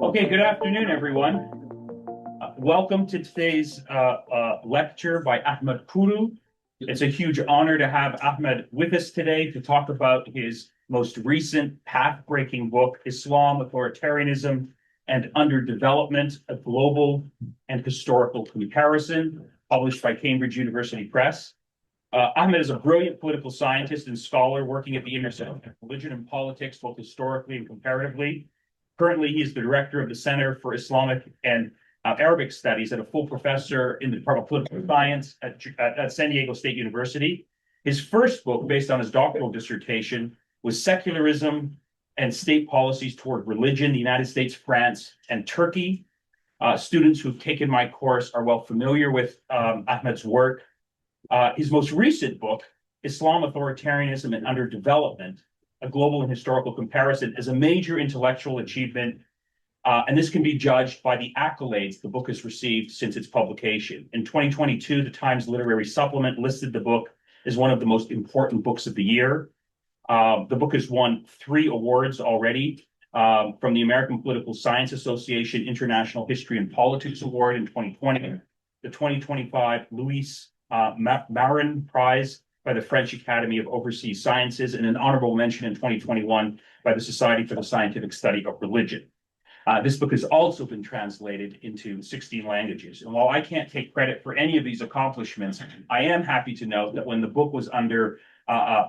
Okay, good afternoon, everyone. Welcome to today's lecture by Ahmet Kuru. It's a huge honor to have Ahmed with us today to talk about his most recent path-breaking book, Islam, Authoritarianism, and Underdevelopment, a Global and Historical Comparison, published by Cambridge University Press. Ahmed is a brilliant political scientist and scholar working at the intersection of religion and politics, both historically and comparatively. Currently, he is the director of the Center for Islamic and Arabic Studies and a full professor in the Department of Political Science at San Diego State University. His first book, based on his doctoral dissertation, was Secularism and State Policies Toward Religion, the United States, France, and Turkey. Students who've taken my course are well familiar with Ahmed's work. His most recent book, Islam, Authoritarianism, and Underdevelopment, a Global and Historical Comparison, is a major intellectual achievement, and this can be judged by the accolades the book has received since its publication. In 2022, the Times Literary Supplement listed the book as one of the most important books of the year. The book has won 3 awards already, from the American Political Science Association International History and Politics Award in 2020, the 2025 Louis Marin Prize by the French Academy of Overseas Sciences, and an honorable mention in 2021 by the Society for the Scientific Study of Religion. This book has also been translated into 16 languages. And while I can't take credit for any of these accomplishments, I am happy to note that when the book was under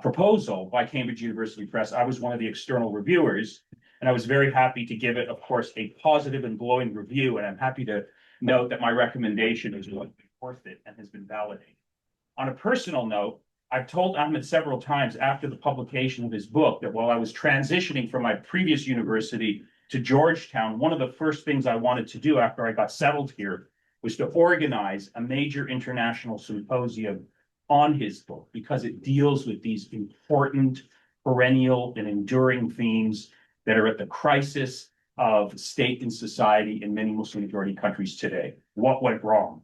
proposal by Cambridge University Press, I was one of the external reviewers, and I was very happy to give it, of course, a positive and glowing review. And I'm happy to note that my recommendation is worth it and has been validated. On a personal note, I've told Ahmed several times after the publication of his book that while I was transitioning from my previous university to Georgetown, one of the first things I wanted to do after I got settled here was to organize a major international symposium on his book, because it deals with these important, perennial, and enduring themes that are at the crisis of state and society in many Muslim-majority countries today. What went wrong?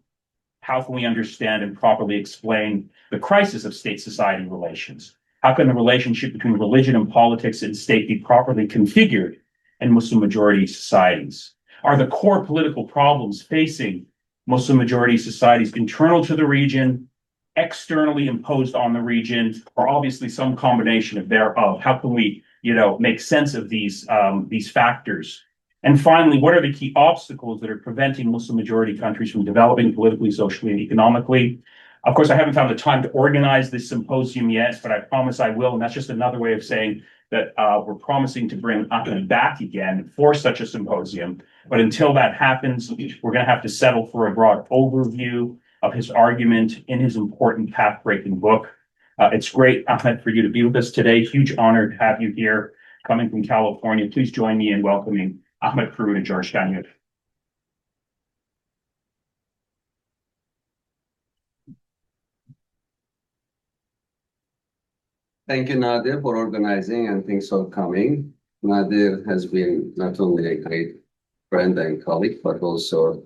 How can we understand and properly explain the crisis of state-society relations? How can the relationship between religion and politics and state be properly configured in Muslim-majority societies? Are the core political problems facing Muslim-majority societies internal to the region, externally imposed on the region, or obviously some combination of thereof? How can we, make sense of these factors? And finally, what are the key obstacles that are preventing Muslim-majority countries from developing politically, socially, and economically? Of course, I haven't found the time to organize this symposium yet, but I promise I will. And that's just another way of saying that we're promising to bring Ahmed back again for such a symposium. But until that happens, we're going to have to settle for a broad overview of his argument in his important path-breaking book. It's great, Ahmed, for you to be with us today. Huge honor to have you here, coming from California. Please join me in welcoming Ahmet Kuru to Georgetown University. Thank you, Nadir, for organizing, and thanks for coming. Nadir has been not only a great friend and colleague, but also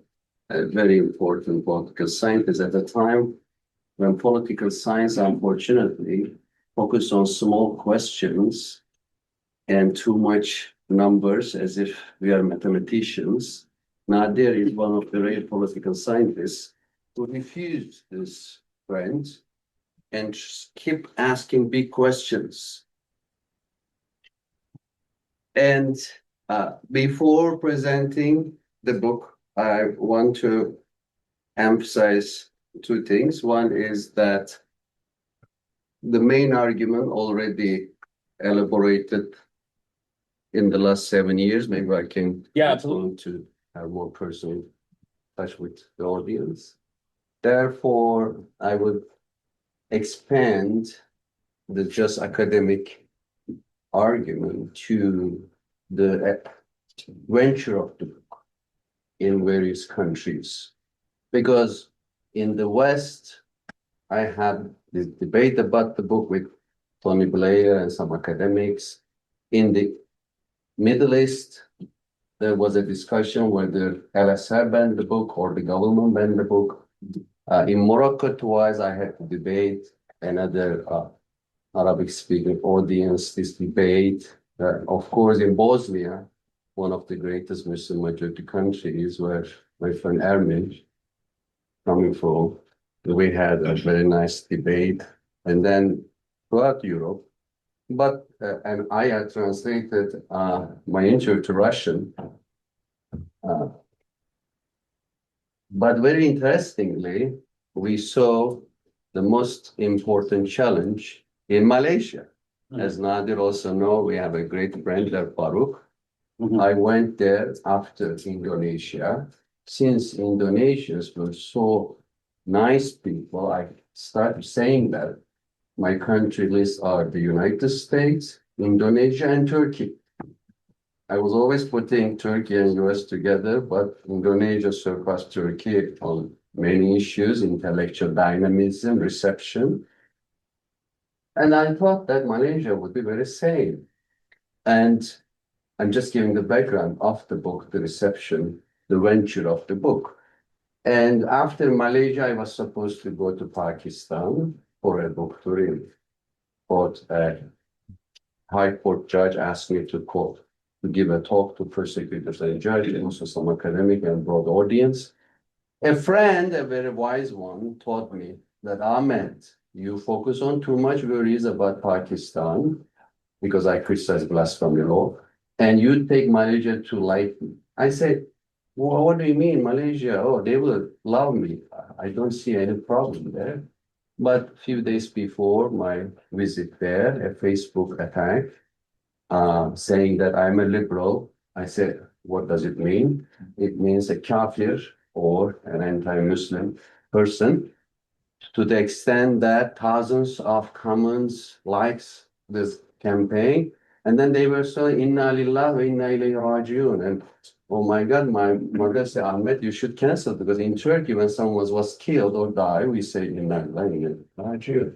a very important political scientist at a time when political science, unfortunately, focused on small questions and too much numbers, as if we are mathematicians. Nadir is one of the rare political scientists who refused this trend and just keep asking big questions. And before presenting the book, I want to emphasize 2 things. One is that the main argument already elaborated in the last 7 years. Maybe I can to have more personal touch with the audience. Therefore, I would expand the just academic argument to the venture of the book in various countries. Because in the West, I had this debate about the book with Tony Blair and some academics. In the Middle East, there was a discussion whether LSR banned the book or the government banned the book. In Morocco, twice I had to debate another Arabic-speaking audience, this debate. Of course, in Bosnia, one of the greatest Muslim majority countries where my friend Ermin coming from. We had a very nice debate, and then throughout Europe. But and I had translated my intro to Russian. But very interestingly, we saw the most important challenge in Malaysia. As Nadir also know, we have a great friend there, Farooq. I went there after Indonesia. Since Indonesians were so nice people, I started saying that my country lists are the United States, Indonesia, and Turkey. I was always putting Turkey and US together, but Indonesia surpassed Turkey on many issues, intellectual dynamism, reception. And I thought that Malaysia would be very same. And I'm just giving the background of the book, the reception, the venture of the book. And after Malaysia, I was supposed to go to Pakistan for a book tour. But a high court judge asked me to give a talk to prosecutors and judges, and also some academic and broad audience. A friend, a very wise one, taught me that, Ahmet, you focus on too much worries about Pakistan, because I criticize blasphemy law, and you take Malaysia too lightly. I said, well, what do you mean, Malaysia? Oh, they will love me. I don't see any problem there. But a few days before my visit there, a Facebook attack saying that I'm a liberal. I said, what does it mean? It means a kafir or an anti-Muslim person, to the extent that thousands of comments, likes this campaign. And then they were saying, Inna lillah wa inna ilayhi rajiun. And oh my God, my mother said, Ahmet, you should cancel, because in Turkey, when someone was killed or died, we say Inna lillah wa inna ilayhi rajiun.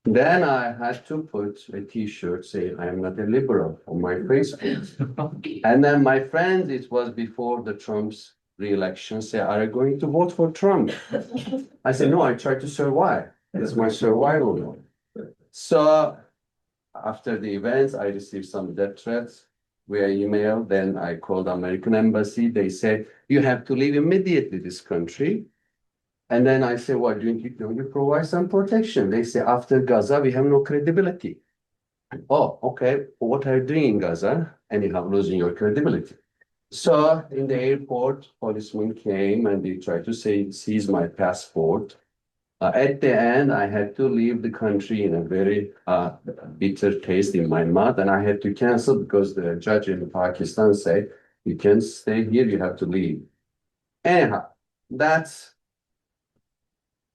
Then I had to put a T-shirt saying I am not a liberal on my Facebook. And then my friends, it was before the Trump's re-election, say, are you going to vote for Trump? I said, no, I try to survive. It's my survival mode. So after the events, I received some death threats via email. Then I called the American embassy. They said, you have to leave immediately this country. And then I say, well, do you provide some protection? They say, after Gaza, we have no credibility. Oh, okay. What are you doing in Gaza? Anyhow, losing your credibility. So in the airport, policemen came and they tried to seize my passport. At the end, I had to leave the country in a very bitter taste in my mouth, and I had to cancel because the judge in Pakistan said, you can't stay here, you have to leave. Anyhow, that's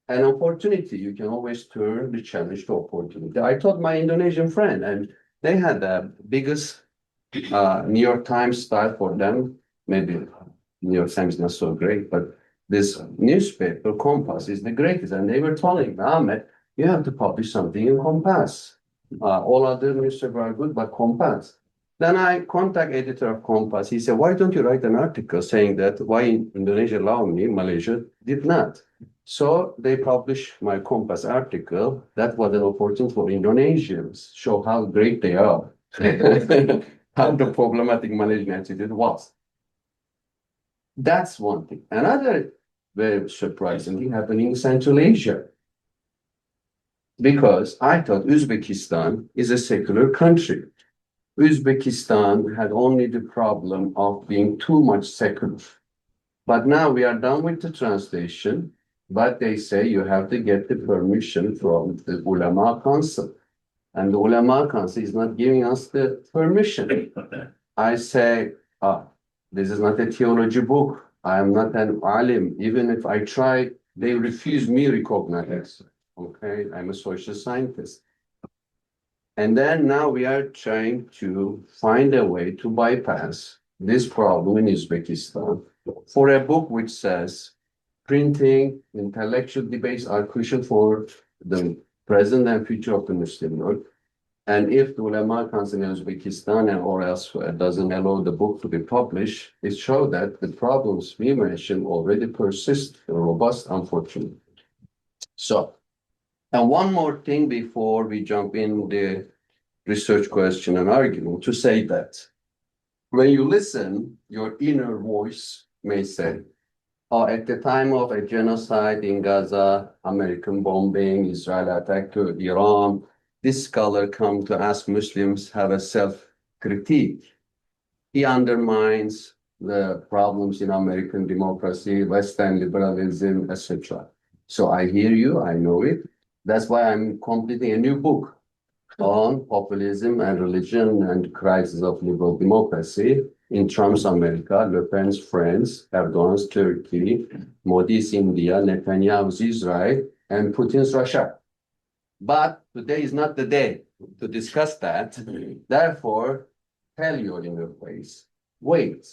an opportunity. You can always turn the challenge to opportunity. I told my Indonesian friend, and they had the biggest New York Times style for them. Maybe New York Times is not so great, but this newspaper, Compass, is the greatest. And they were telling me, Ahmet, you have to publish something in Compass. All other newspapers are good, but Compass. Then I contact editor of Compass. He said, why don't you write an article saying that why Indonesia allowed me, Malaysia did not? So they published my Compass article. That was an opportunity for Indonesians, show how great they are, how the problematic Malaysian attitude was. That's one thing. Another very surprising thing happening in Central Asia. Because I thought Uzbekistan is a secular country. Uzbekistan had only the problem of being too much secular. But now we are done with the translation, but they say you have to get the permission from the ulema council. And the ulema council is not giving us the permission. I say, this is not a theology book. I am not an alim. Even if I try, they refuse me recognize. Okay, I'm a social scientist. And then now we are trying to find a way to bypass this problem in Uzbekistan for a book which says printing, intellectual debates are crucial for the present and future of the Muslim world. And if the ulema council in Uzbekistan and or elsewhere doesn't allow the book to be published, it shows that the problems we mentioned already persist and robust, unfortunately. So, and one more thing before we jump in the research question and argument, to say that When you listen, your inner voice may say, oh, at the time of a genocide in Gaza, American bombing, Israel attack to Iran, this scholar come to ask Muslims have a self-critique. He undermines the problems in American democracy, Western liberalism, etc. So I hear you, I know it. That's why I'm completing a new book on populism and religion and crisis of liberal democracy in Trump's America, Le Pen's France, Erdogan's Turkey, Modi's India, Netanyahu's Israel, and Putin's Russia. But today is not the day to discuss that. Therefore, tell your inner face, wait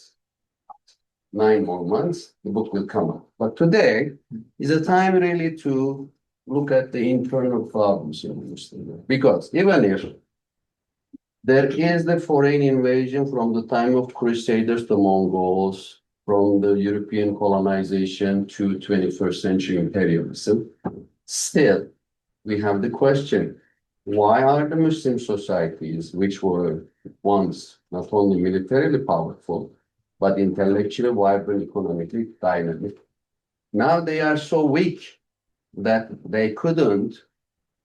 9 more months, the book will come up. But today is a time really to look at the internal problems in Muslim world. Because even if there is the foreign invasion from the time of Crusaders to Mongols, from the European colonization to 21st century imperialism, still we have the question, why are the Muslim societies, which were once not only militarily powerful, but intellectually vibrant, economically dynamic, now they are so weak that they couldn't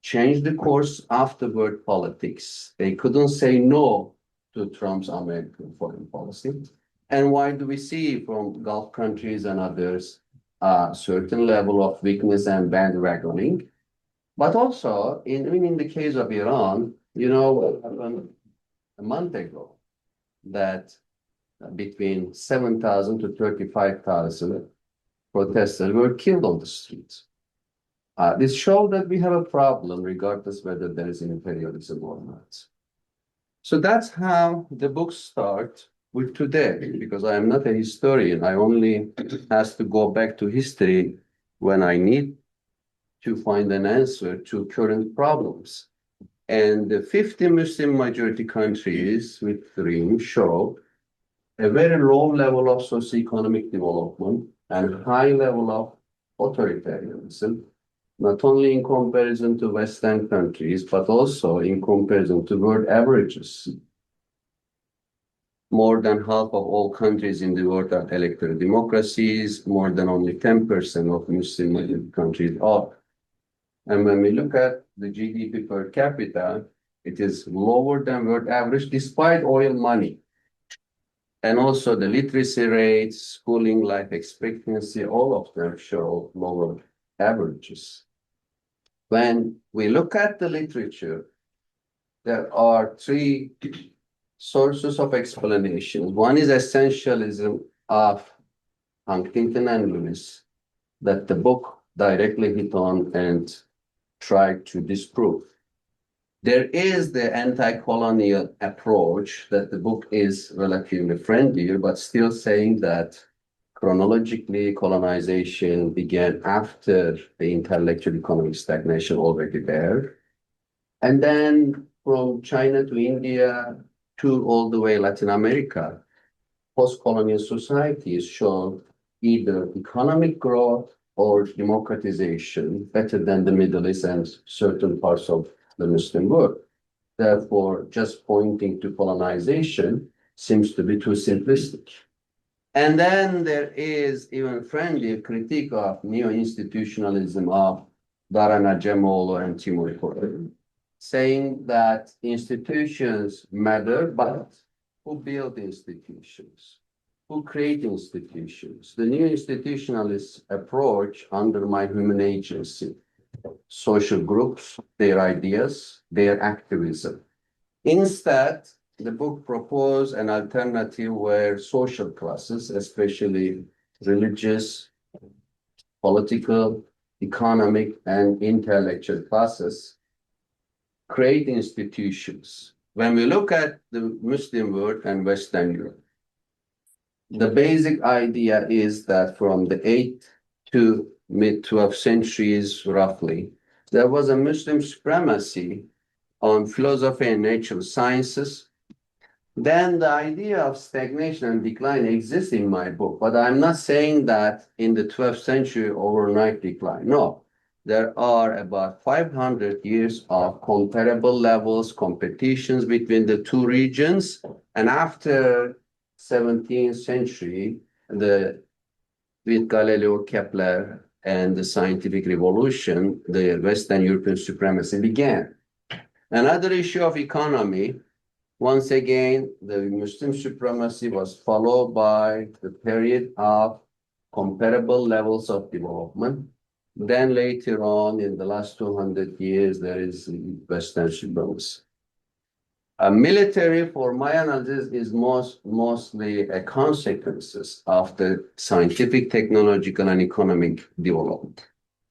change the course afterward politics. They couldn't say no to Trump's American foreign policy. And why do we see from Gulf countries and others a certain level of weakness and bandwagoning? But also, in the case of Iran, you know, what happened a month ago, that between 7,000 to 35,000 protesters were killed on the streets. This shows that we have a problem, regardless whether there is an imperialism or not. So that's how the books start with today, because I am not a historian. I only have to go back to history when I need to find an answer to current problems. And the 50 Muslim majority countries with dream show a very low level of socioeconomic development and high level of authoritarianism, not only in comparison to Western countries, but also in comparison to world averages. More than half of all countries in the world are electoral democracies, more than only 10% of Muslim countries are. And when we look at the GDP per capita, it is lower than world average despite oil money. And also the literacy rates, schooling life expectancy, all of them show lower averages. When we look at the literature, there are 3 sources of explanation. One is essentialism of Huntington and Lewis, that the book directly hit on and tried to disprove. There is the anti-colonial approach that the book is relatively friendlier, but still saying that chronologically colonization began after the intellectual economic stagnation already there. And then from China to India to all the way Latin America, post-colonial societies show either economic growth or democratization better than the Middle East and certain parts of the Muslim world. Therefore, just pointing to colonization seems to be too simplistic. And then there is even friendly critique of neo-institutionalism of Daran Acemoğlu and Timur Koray, saying that institutions matter, but who build institutions? Who create institutions? The neo-institutionalist approach undermines human agency, social groups, their ideas, their activism. Instead, the book proposed an alternative where social classes, especially religious, political, economic, and intellectual classes, create institutions. When we look at the Muslim world and Western Europe, the basic idea is that from the 8th to mid-12th centuries, roughly, there was a Muslim supremacy on philosophy and natural sciences. Then the idea of stagnation and decline exists in my book, but I'm not saying that in the 12th century overnight decline. No, there are about 500 years of comparable levels, competitions between the 2 regions. And after 17th century, with Galileo, Kepler, and the scientific revolution, the Western European supremacy began. Another issue of economy, once again, the Muslim supremacy was followed by the period of comparable levels of development. Then later on, in the last 200 years, there is Western supremacy. Military, for my analysis, is mostly a consequences of the scientific, technological, and economic development.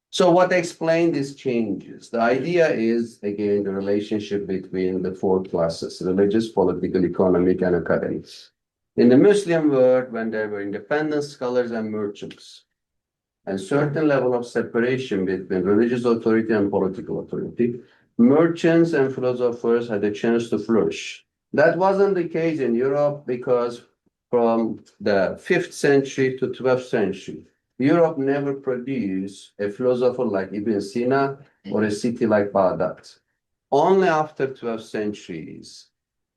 So what explains these changes? The idea is, again, the relationship between the four classes: religious, political, economic, and academics. In the Muslim world, when there were independent scholars and merchants, and certain level of separation between religious authority and political authority, merchants and philosophers had a chance to flourish. That wasn't the case in Europe, because from the 5th century to 12th century, Europe never produced a philosopher like Ibn Sina or a city like Baghdad. Only after 12th centuries,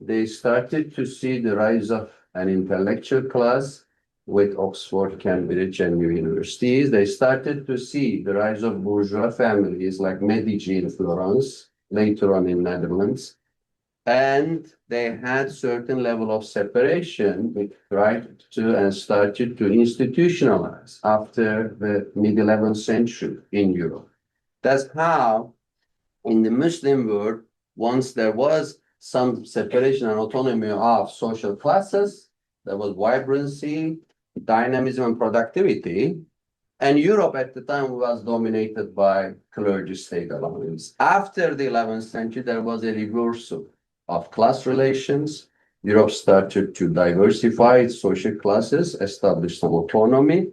they started to see the rise of an intellectual class with Oxford, Cambridge, and new universities. They started to see the rise of bourgeois families like Medici in Florence, later on in Netherlands. And they had certain level of separation, which tried to and started to institutionalize after the mid-11th century in Europe. That's how, in the Muslim world, once there was some separation and autonomy of social classes, there was vibrancy, dynamism, and productivity. And Europe at the time was dominated by clergy-state alliance. After the 11th century, there was a reversal of class relations. Europe started to diversify its social classes, establish some autonomy.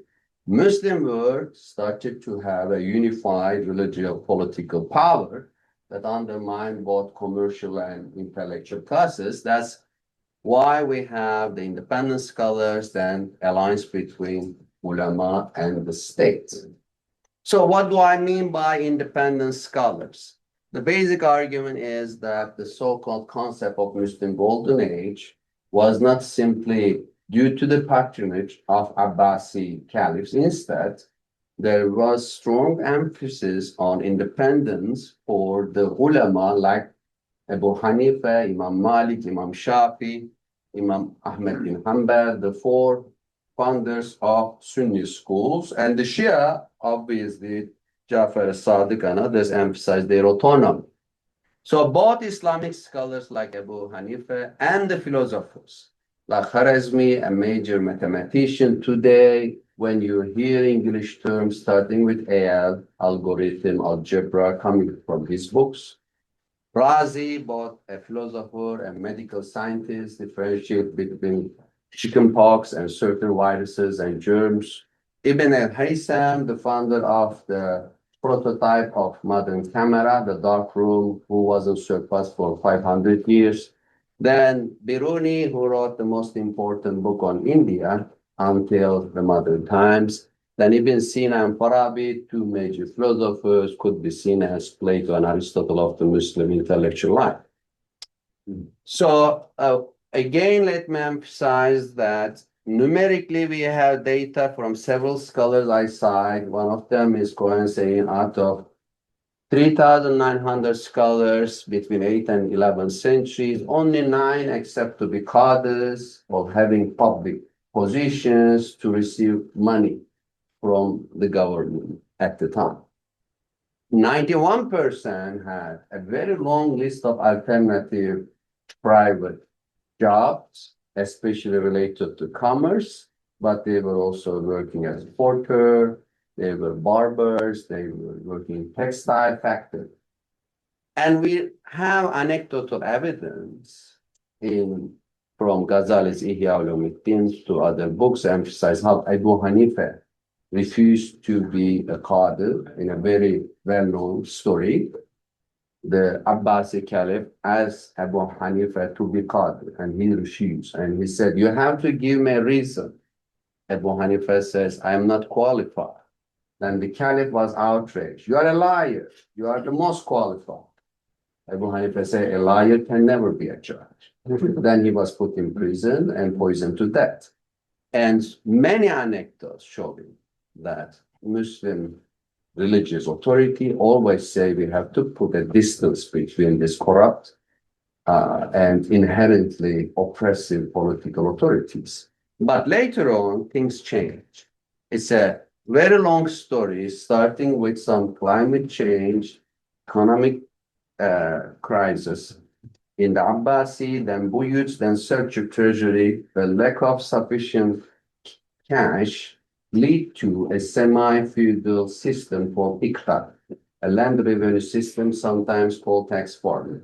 Muslim world started to have a unified religious political power that undermined both commercial and intellectual classes. That's why we have the independent scholars and alliance between ulema and the state. So what do I mean by independent scholars? The basic argument is that the so-called concept of Muslim Golden Age was not simply due to the patronage of Abbasi caliphs. Instead, there was strong emphasis on independence for the ulama like Abu Hanifa, Imam Malik, Imam Shafi, Imam Ahmed bin Hanbal, the four founders of Sunni schools, and the Shia, obviously, Jafar as-Sadiq and others emphasize their autonomy. So both Islamic scholars like Abu Hanifa and the philosophers like Khwarizmi, a major mathematician today, when you hear English terms starting with AL, algorithm, algebra, coming from his books. Razi, both a philosopher and medical scientist, differentiate between chickenpox and certain viruses and germs. Ibn al-Haytham, the founder of the prototype of modern camera, the dark room, who wasn't surpassed for 500 years. Then Biruni, who wrote the most important book on India until the modern times. Then Ibn Sina and Farabi, two major philosophers, could be seen as Plato and Aristotle of the Muslim intellectual life. So again, let me emphasize that numerically, we have data from several scholars I cite. One of them is Cohen saying out of 3,900 scholars between 8th and 11th centuries, only 9 accept to be qadis or having public positions to receive money from the government at the time. 91% had a very long list of alternative private jobs, especially related to commerce, but they were also working as porter, they were barbers, they were working in textile factory. And we have anecdotal evidence from Ghazali's Ihya Ulumuddin to other books emphasize how Abu Hanifa refused to be a qadi in a very well-known story. The Abbasi Caliph asked Abu Hanifa to be qadi, and he refused. And he said, "You have to give me a reason." Abu Hanifa says, "I am not qualified." Then the Caliph was outraged. "You are a liar. You are the most qualified." Abu Hanifa said, "A liar can never be a judge." Then he was put in prison and poisoned to death. And many anecdotes showing that Muslim religious authority always say we have to put a distance between this corrupt and inherently oppressive political authorities. But later on, things change. It's a very long story, starting with some climate change, economic crisis in the Abbasi, then Buyuts, then Seljuk treasury, the lack of sufficient cash lead to a semi-feudal system called iktar, a land revenue system sometimes called tax farming.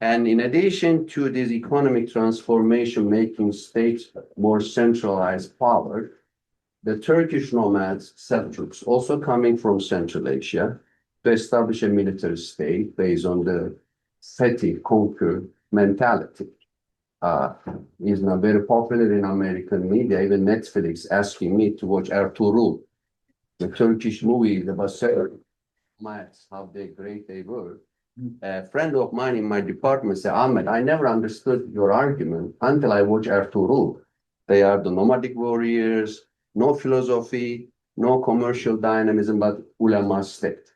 And in addition to this economic transformation making states more centralized power, the Turkish nomads, Seljuks, also coming from Central Asia, to establish a military state based on the Fethi, conquer mentality. Is now very popular in American media, even Netflix asking me to watch Ertuğrul, the Turkish movie about nomads, how great they were. A friend of mine in my department said, Ahmet, I never understood your argument until I watched Ertuğrul. They are the nomadic warriors, no philosophy, no commercial dynamism, but ulema-state.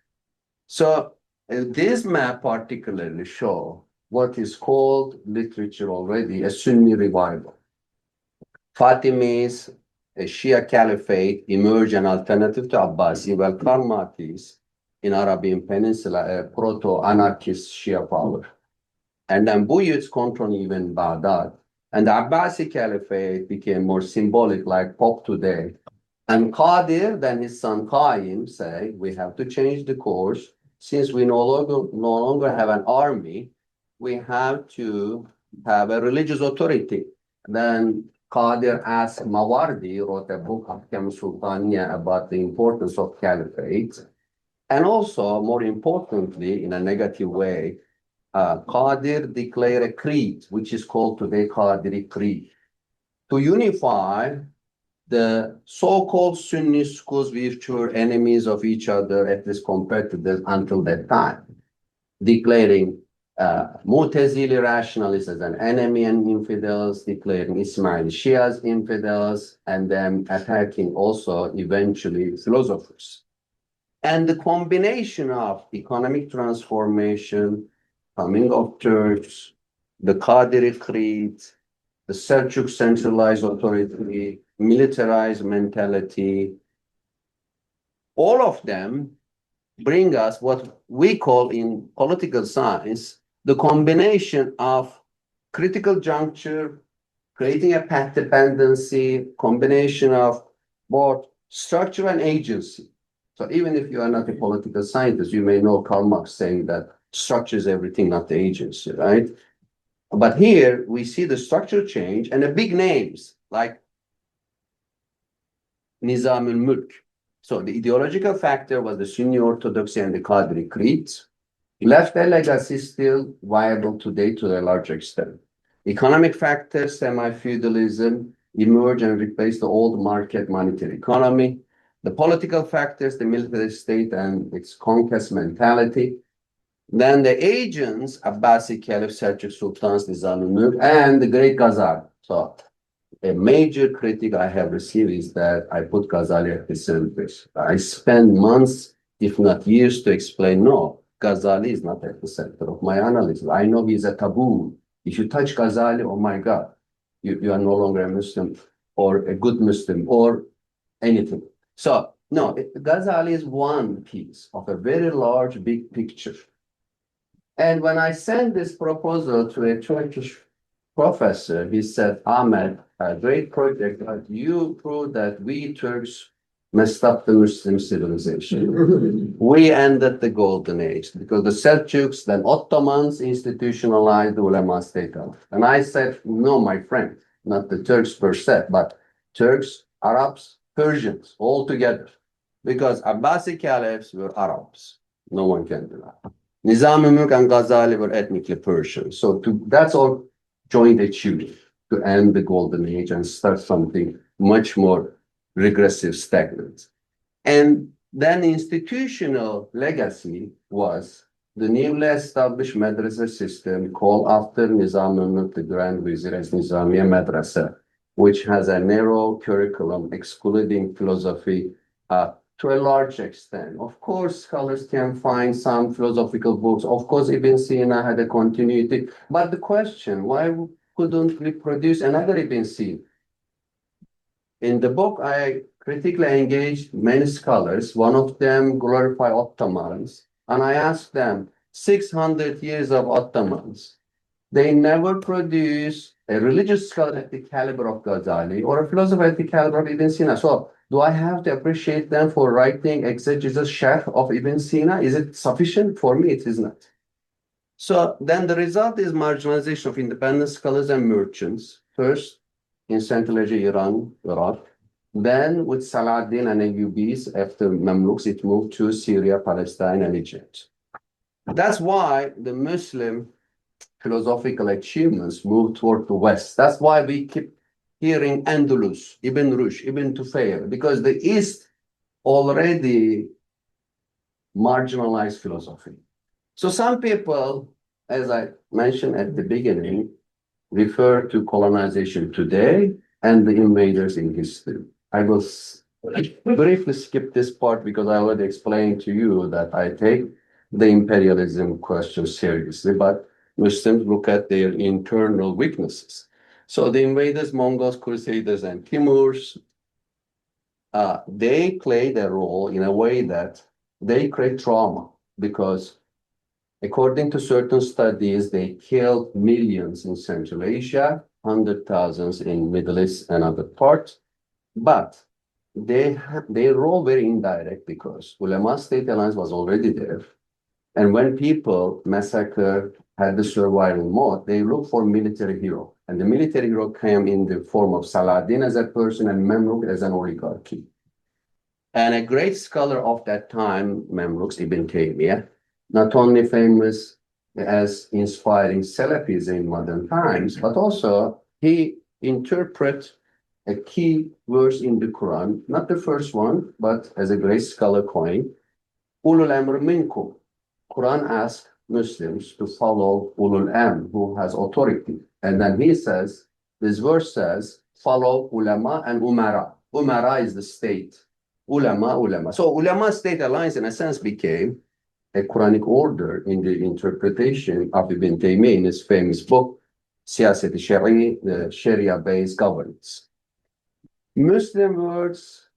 So this map particularly shows what is called literature already a Sunni revival. Fatimids, a Shia caliphate, emerge an alternative to Abbasi, while Karmatis in Arabian Peninsula, a proto-anarchist Shia power. And then Buyuts control even Baghdad. And the Abbasi caliphate became more symbolic, like Pope today. And Qadir, then his son Qaim, say, we have to change the course. Since we no longer have an army, we have to have a religious authority. Then Qadir asked Mawardi, wrote a book, Ahkam Sultaniya, about the importance of caliphate. And also, more importantly, in a negative way, Qadir declared a creed, which is called today Qadiri Creed, to unify the so-called Sunni schools, which were enemies of each other, at least competitors until that time, declaring Mu'tazili rationalists as an enemy and infidels, declaring Ismaili Shias infidels, and then attacking also eventually philosophers. And the combination of economic transformation, coming of Turks, the Qadiri Creed, the Seljuk centralized authority, militarized mentality, all of them bring us what we call in political science the combination of critical juncture, creating a path dependency, combination of both structure and agency. So even if you are not a political scientist, you may know Karl Marx saying that structure is everything, not the agency, right? But here we see the structure change and the big names like Nizam al-Mulk. So the ideological factor was the Sunni Orthodoxy and the Qadri Creed. Left a legacy still viable today to a large extent. Economic factors, semi-feudalism, emerge and replace the old market monetary economy. The political factors, the military state and its conquest mentality. Then the agents, Abbasi Caliph, Seljuk Sultans, Nizam al-Mulk, and the great Ghazali. So a major critique I have received is that I put Ghazali at the center. I spend months, if not years, to explain, no, Ghazali is not at the center of my analysis. I know he's a taboo. If you touch Ghazali, oh my God, you are no longer a Muslim or a good Muslim or anything. So, no, Ghazali is one piece of a very large, big picture. And when I sent this proposal to a Turkish professor, he said, Ahmet, a great project, but you proved that we Turks messed up the Muslim civilization. We ended the golden age because the Seljuks, then Ottomans institutionalized the ulema-state. And I said, no, my friend, not the Turks per se, but Turks, Arabs, Persians, all together. Because Abbasi caliphs were Arabs. No one can do that. Nizam al-Mulk and Ghazali were ethnically Persian. So that's all joint achievement to end the golden age and start something much more regressive, stagnant. And then institutional legacy was the newly established madrasa system called after Nizam the Grand Vizier as Nizamiye Madrasa, which has a narrow curriculum excluding philosophy to a large extent. Of course, scholars can find some philosophical books. Of course, Ibn Sina had a continuity. But the question, why couldn't we produce another Ibn Sina? In the book, I critically engaged many scholars. One of them glorified Ottomans. And I asked them, 600 years of Ottomans, they never produced a religious scholar at the caliber of Ghazali or a philosopher at the caliber of Ibn Sina. So do I have to appreciate them for writing exegesis sharh of Ibn Sina? Is it sufficient? For me, it is not. So then the result is marginalization of independent scholars and merchants. First, in Central Asia, Iran, Iraq. Then with Saladin and Ayyubis, after Mamluks, it moved to Syria, Palestine, and Egypt. That's why the Muslim philosophical achievements moved toward the West. That's why we keep hearing Andalus, Ibn Rushd, Ibn Tufayl, because the East already marginalized philosophy. So some people, as I mentioned at the beginning, refer to colonization today and the invaders in history. I will briefly skip this part because I already explained to you that I take the imperialism question seriously, but Muslims look at their internal weaknesses. So the invaders, Mongols, Crusaders, and Timurs, they played a role in a way that they create trauma because according to certain studies, they killed millions in Central Asia, 100,000 in Middle East and other parts. But their role very indirect because ulema-state alliance was already there. And when people massacred, had the survival mode, they look for military hero. And the military hero came in the form of Saladin as a person and Mamluk as an oligarchy. And a great scholar of that time, Mamluks, Ibn Taymiyyah, not only famous as inspiring Salafis in modern times, but also he interprets a key verse in the Quran, not the first one, but as a great scholar coined, Ulul Amr Minkum. Quran asks Muslims to follow Ulul Amr, who has authority. And then he says, this verse says, follow ulama and umara. Umara is the state. Ulama. So ulema-state alliance in a sense became a Quranic order in the interpretation of Ibn Taymiyyah in his famous book, Siyaset-i-Shari, the Sharia-based governance. Muslim words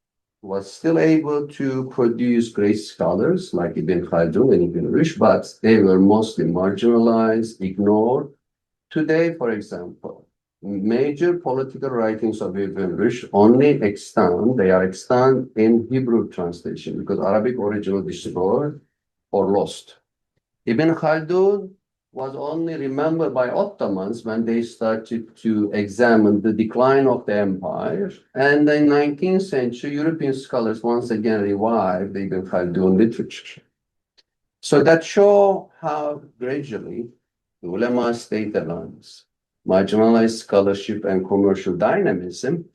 was still able to produce great scholars like Ibn Khaldun and Ibn Rushd, but they were mostly marginalized, ignored. Today, for example, major political writings of Ibn Rushd only are extant in Hebrew translation because Arabic original destroyed or lost. Ibn Khaldun was only remembered by Ottomans when they started to examine the decline of the empire. And in the 19th century, European scholars once again revived the Ibn Khaldun literature. So that show how gradually the ulema-state alliance, marginalized scholarship and commercial dynamism.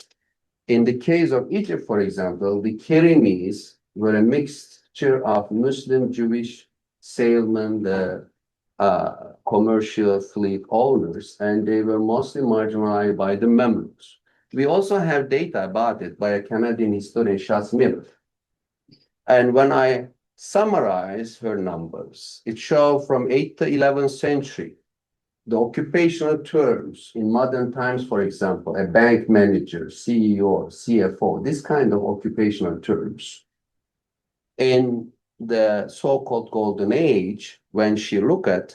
In the case of Egypt, for example, the Kerimis were a mixture of Muslim, Jewish sailmen, the commercial fleet owners, and they were mostly marginalized by the Mamluks. We also have data about it by a Canadian historian, Shas Miller. And when I summarize her numbers, it shows from 8th to 11th century, the occupational terms in modern times, for example, a bank manager, CEO, CFO, this kind of occupational terms. In the so-called golden age, when she looked at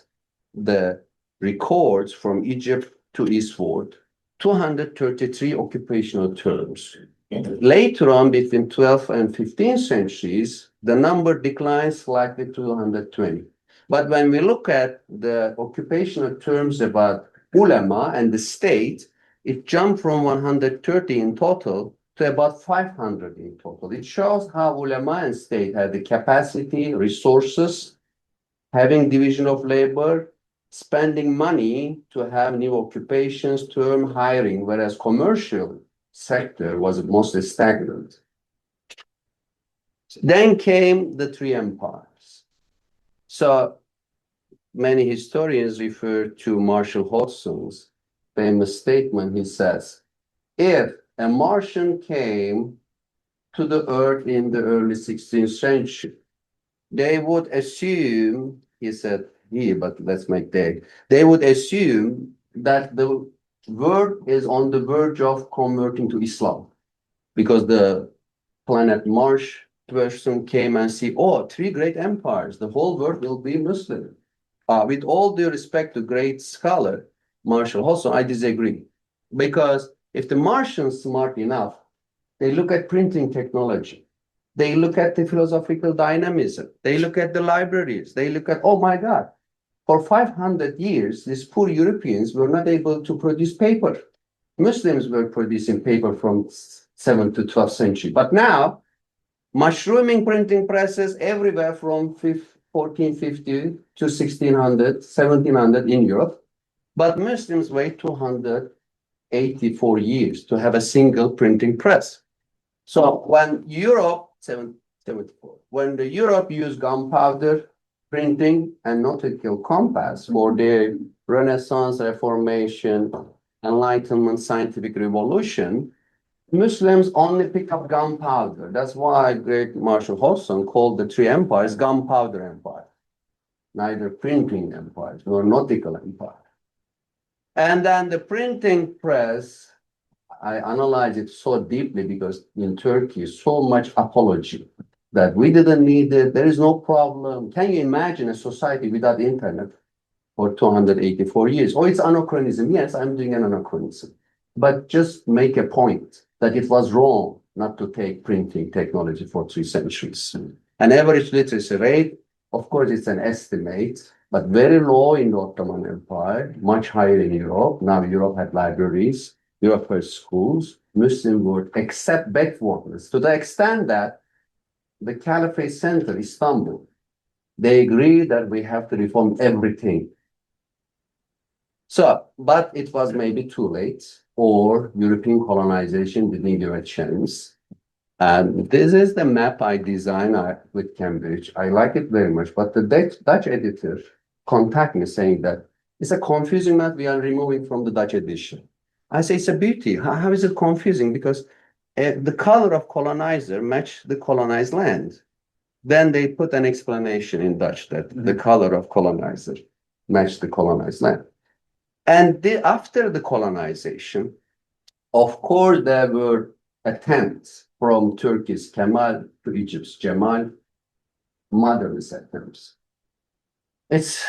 the records from Egypt to eastward, 233 occupational terms. Later on, between 12th and 15th centuries, the number declines slightly to 220. But when we look at the occupational terms about ulama and the state, it jumped from 130 in total to about 500 in total. It shows how ulama and state had the capacity, resources, having division of labor, spending money to have new occupations, term hiring, whereas commercial sector was mostly stagnant. Then came the three empires. So many historians refer to Marshall Hodgson's famous statement. He says, if a Martian came to the Earth in the early 16th century, they would assume, he said he, but let's make they would assume that the world is on the verge of converting to Islam because the planet Mars person came and see, oh, three great empires, the whole world will be Muslim. With all due respect to great scholar Marshall Hodgson, I disagree. Because if the Martians smart enough, they look at printing technology, they look at the philosophical dynamism, they look at the libraries, they look at, oh my God, for 500 years, these poor Europeans were not able to produce paper. Muslims were producing paper from 7th to 12th century. But now, mushrooming printing presses everywhere from 1450 to 1600, 1700 in Europe. But Muslims wait 284 years to have a single printing press. So when Europe, 774, when the Europe used gunpowder printing and nautical compass for their Renaissance, Reformation, Enlightenment, scientific revolution, Muslims only pick up gunpowder. That's why great Marshall Hodgson called the three empires gunpowder empire, neither printing empires nor nautical empire. And then the printing press, I analyze it so deeply because in Turkey, so much apology that we didn't need it. There is no problem. Can you imagine a society without internet for 284 years? Oh, it's anachronism. Yes, I'm doing an anachronism. But just make a point that it was wrong not to take printing technology for 3 centuries. An average literacy rate, of course, it's an estimate, but very low in the Ottoman Empire, much higher in Europe. Now Europe had libraries, Europe had schools, Muslim world, except backwardness, to the extent that the Caliphate Center, Istanbul, they agree that we have to reform everything. So, but it was maybe too late, or European colonization didn't give a chance. And this is the map I designed with Cambridge. I like it very much, but the Dutch editor contacted me saying that it's a confusing map we are removing from the Dutch edition. I say it's a beauty. How is it confusing? Because the color of colonizer matched the colonized land. Then they put an explanation in Dutch that the color of colonizer matched the colonized land. And after the colonization, of course, there were attempts from Turkey's Kemal to Egypt's Cemal, modernist attempts. It's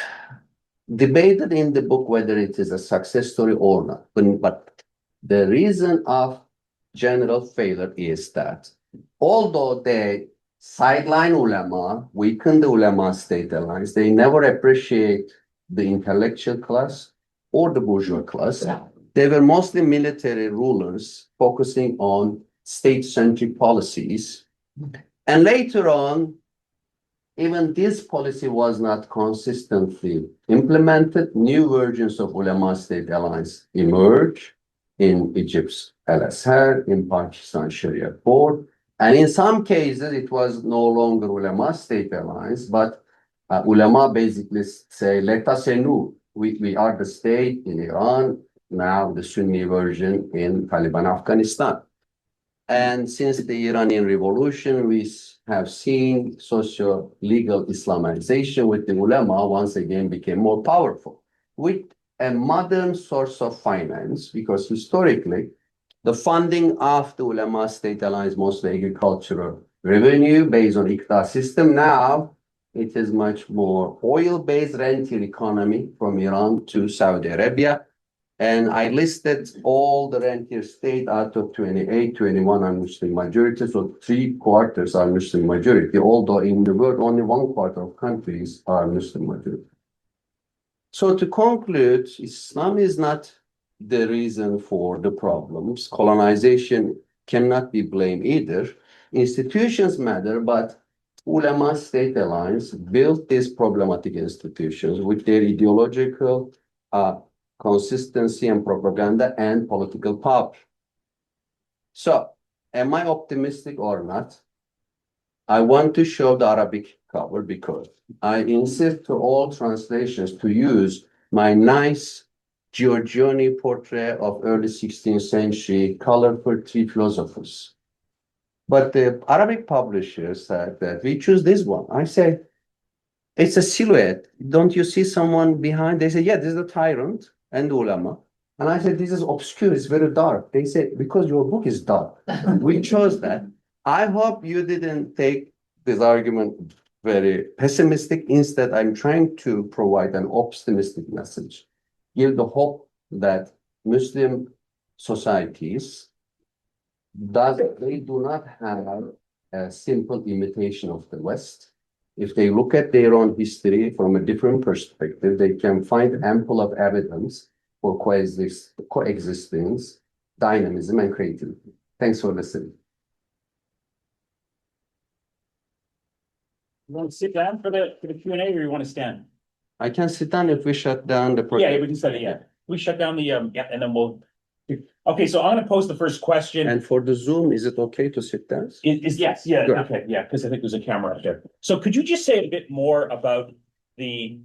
debated in the book whether it is a success story or not. But the reason of general failure is that although they sideline ulema, weaken the ulema-state alliance, they never appreciate the intellectual class or the bourgeois class. They were mostly military rulers focusing on state-centric policies. And later on, even this policy was not consistently implemented. New versions of ulema-state alliance emerged in Egypt's Al-Azhar, in Pakistan Sharia Board. And in some cases, it was no longer ulema-state alliance, but ulema basically say, let us renew. We are the state in Iran, now the Sunni version in Taliban Afghanistan. And since the Iranian Revolution, we have seen socio-legal Islamization with the ulema once again became more powerful with a modern source of finance, because historically, the funding of the ulema-state alliance, mostly agricultural revenue based on Iqta system. Now, it is much more oil-based rentier economy from Iran to Saudi Arabia. And I listed all the rentier state out of 28, 21 are Muslim majority. So 3/4 are Muslim majority, although in the world, only 1/4 of countries are Muslim majority. So to conclude, Islam is not the reason for the problems. Colonization cannot be blamed either. Institutions matter, but ulema-state alliance built these problematic institutions with their ideological consistency and propaganda and political power. So, am I optimistic or not? I want to show the Arabic cover because I insist to all translations to use my nice Giorgione portrait of early 16th century, colorful three philosophers. But the Arabic publishers said that we choose this one. I say, it's a silhouette. Don't you see someone behind? They say, yeah, this is the tyrant and the ulama. And I said, this is obscure, it's very dark. They said, because your book is dark. We chose that. I hope you didn't take this argument very pessimistic. Instead, I'm trying to provide an optimistic message. Give the hope that Muslim societies, they do not have a simple imitation of the West. If they look at their own history from a different perspective, they can find ample of evidence for coexistence, dynamism, and creativity. Thanks for listening. You want to sit down for the Q&A, or you want to stand? I can sit down if we shut down the project. Yeah, we can set it, yeah. We shut down the, yeah, and then we'll. Okay, so I'm gonna pose the first question. And for the Zoom, is it okay to sit down? Yes, yeah, Good. okay, yeah, because I think there's a camera up there. So could you just say a bit more about the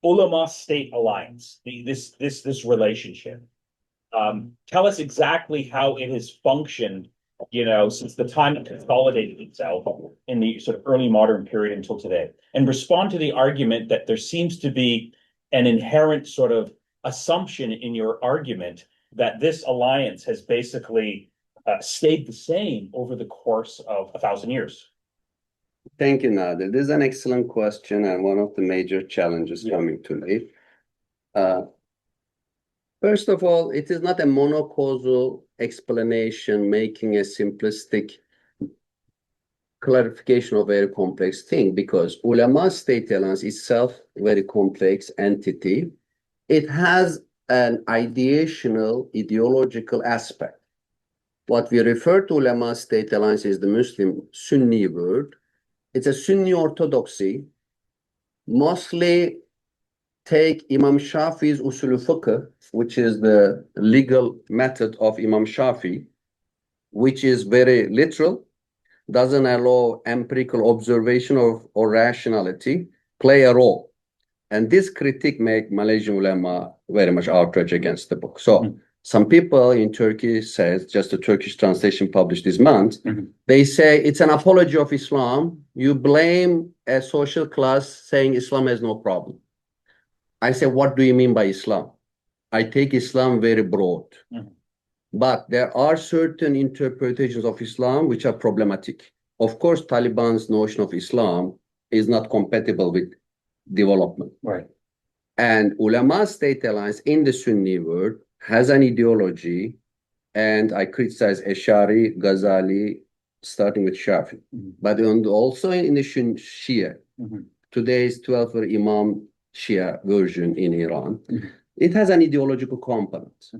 ulema-state alliance, this relationship? Tell us exactly how it has functioned, since the time it consolidated itself in the sort of early modern period until today, and respond to the argument that there seems to be an inherent sort of assumption in your argument that this alliance has basically stayed the same over the course of 1,000 years. Thank you, Nader. This is an excellent question and one of the major challenges coming to me. First of all, it is not a monocausal explanation making a simplistic clarification of a very complex thing, because ulema-state alliance itself, a very complex entity. It has an ideational, ideological aspect. What we refer to ulema-state alliance is the Muslim Sunni word. It's a Sunni orthodoxy, mostly take Imam Shafi's usul fiqh, which is the legal method of Imam Shafi, which is very literal, doesn't allow empirical observation or rationality play a role. And this critique make Malaysian ulama very much outrage against the book. So some people in Turkey says, just a Turkish translation published this month, they say it's an apology of Islam. You blame a social class saying Islam has no problem. I say, what do you mean by Islam? I take Islam very broad. But there are certain interpretations of Islam which are problematic. Of course, Taliban's notion of Islam is not compatible with development. Right. And ulema-state alliance in the Sunni world has an ideology, and I criticize Ash'ari, Ghazali, starting with Shafi, but also in the Shia. Today's 12th Imam Shia version in Iran, it has an ideological component.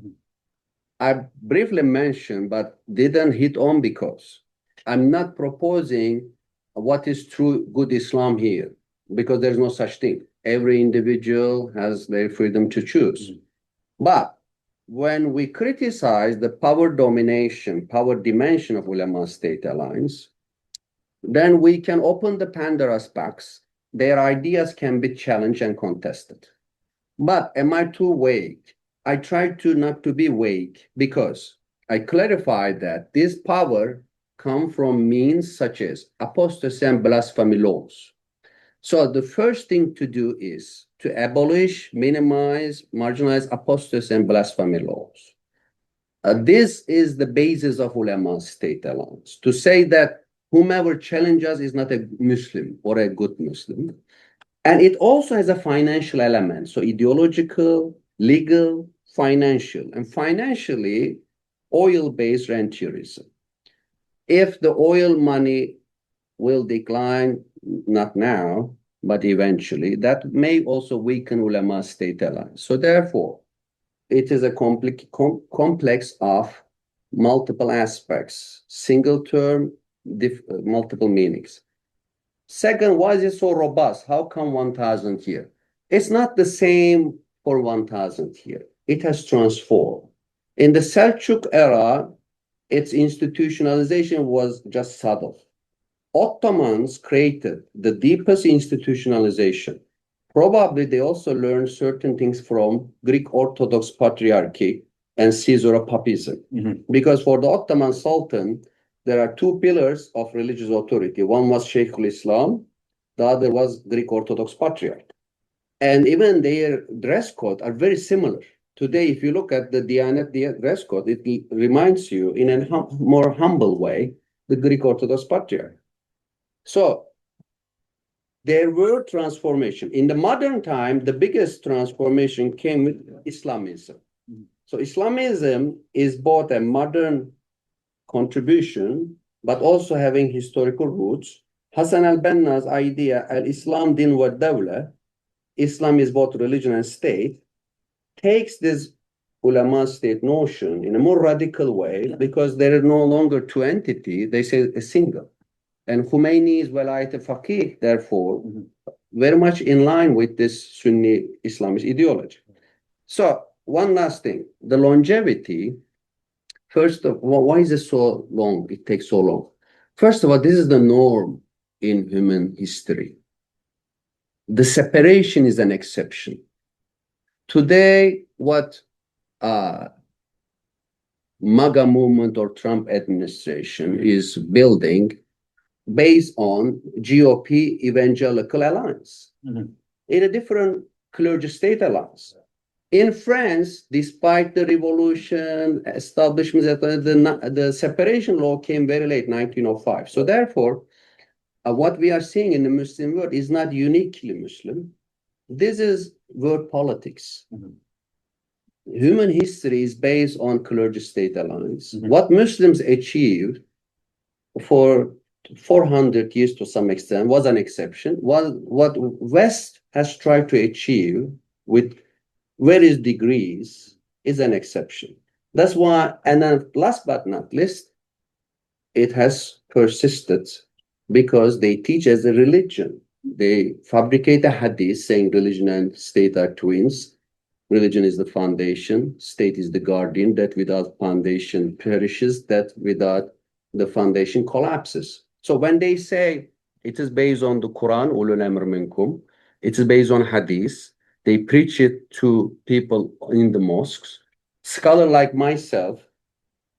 I briefly mentioned, but didn't hit on because I'm not proposing what is true good Islam here, because there's no such thing. Every individual has their freedom to choose. But when we criticize the power domination, power dimension of ulema-state alliance, then we can open the Pandora's box. Their ideas can be challenged and contested. But am I too vague? I try to not to be vague because I clarified that this power comes from means such as apostasy and blasphemy laws. So the first thing to do is to abolish, minimize, marginalize apostasy and blasphemy laws. This is the basis of ulema-state alliance, to say that whomever challenges is not a Muslim or a good Muslim. And it also has a financial element, so ideological, legal, financial, and financially oil-based rentierism. If the oil money will decline, not now, but eventually, that may also weaken ulema-state alliance. So therefore, it is a complex of multiple aspects, single term, multiple meanings. Second, why is it so robust? How come 1,000 here? It's not the same for 1,000 here. It has transformed. In the Selçuk era, its institutionalization was just subtle. Ottomans created the deepest institutionalization. Probably they also learned certain things from Greek Orthodox Patriarchy and Caesaropapism. Because for the Ottoman Sultan, there are two pillars of religious authority. One was Sheikhul Islam, the other was Greek Orthodox Patriarch. And even their dress code are very similar. Today, if you look at the Diyanet dress code, it reminds you in a more humble way the Greek Orthodox Patriarch. So there were transformation. In the modern time, the biggest transformation came with Islamism. So Islamism is both a modern contribution, but also having historical roots. Hassan al-Banna's idea, al-Islam din wa dawla, Islam is both religion and state, takes this ulema-state notion in a more radical way because there are no longer two entities, they say a single. And Khomeini's Velayat al-Faqih, therefore, very much in line with this Sunni Islamist ideology. So one last thing, the longevity, first of all, why is it so long? It takes so long. First of all, this is the norm in human history. The separation is an exception. Today, what MAGA movement or Trump administration is building based on GOP evangelical alliance in a different clergy-state alliance. In France, despite the revolution, establishment, the separation law came very late, 1905. So therefore, what we are seeing in the Muslim world is not uniquely Muslim. This is world politics. Human history is based on clergy-state alliance. What Muslims achieved for 400 years to some extent was an exception. What West has tried to achieve with various degrees is an exception. That's why, and then last but not least, it has persisted because they teach as a religion. They fabricate a hadith saying religion and state are twins. Religion is the foundation, state is the guardian, that without foundation perishes, that without the foundation collapses. So when they say it is based on the Quran, ulul amr minkum, it is based on hadith, they preach it to people in the mosques. Scholar like myself,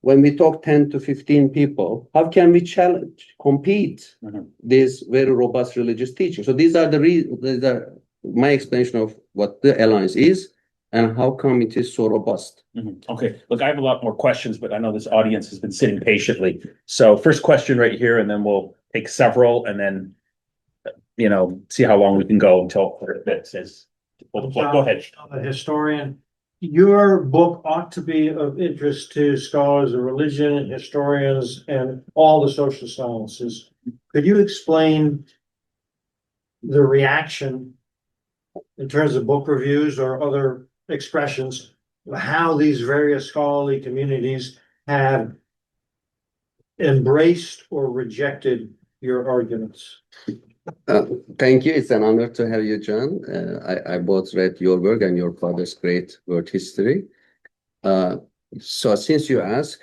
when we talk 10 to 15 people, how can we challenge, compete this very robust religious teaching? So these are my explanation of what the alliance is and how come it is so robust. Okay, look, I have a lot more questions, but I know this audience has been sitting patiently. So first question right here, and then we'll take several, and then see how long we can go until it says. Go ahead. I'm a historian. Your book ought to be of interest to scholars of religion, historians, and all the social sciences. Could you explain the reaction in terms of book reviews or other expressions, how these various scholarly communities have embraced or rejected your arguments? Thank you. It's an honor to have you, John. I both read your work and your father's great world history. So since you asked,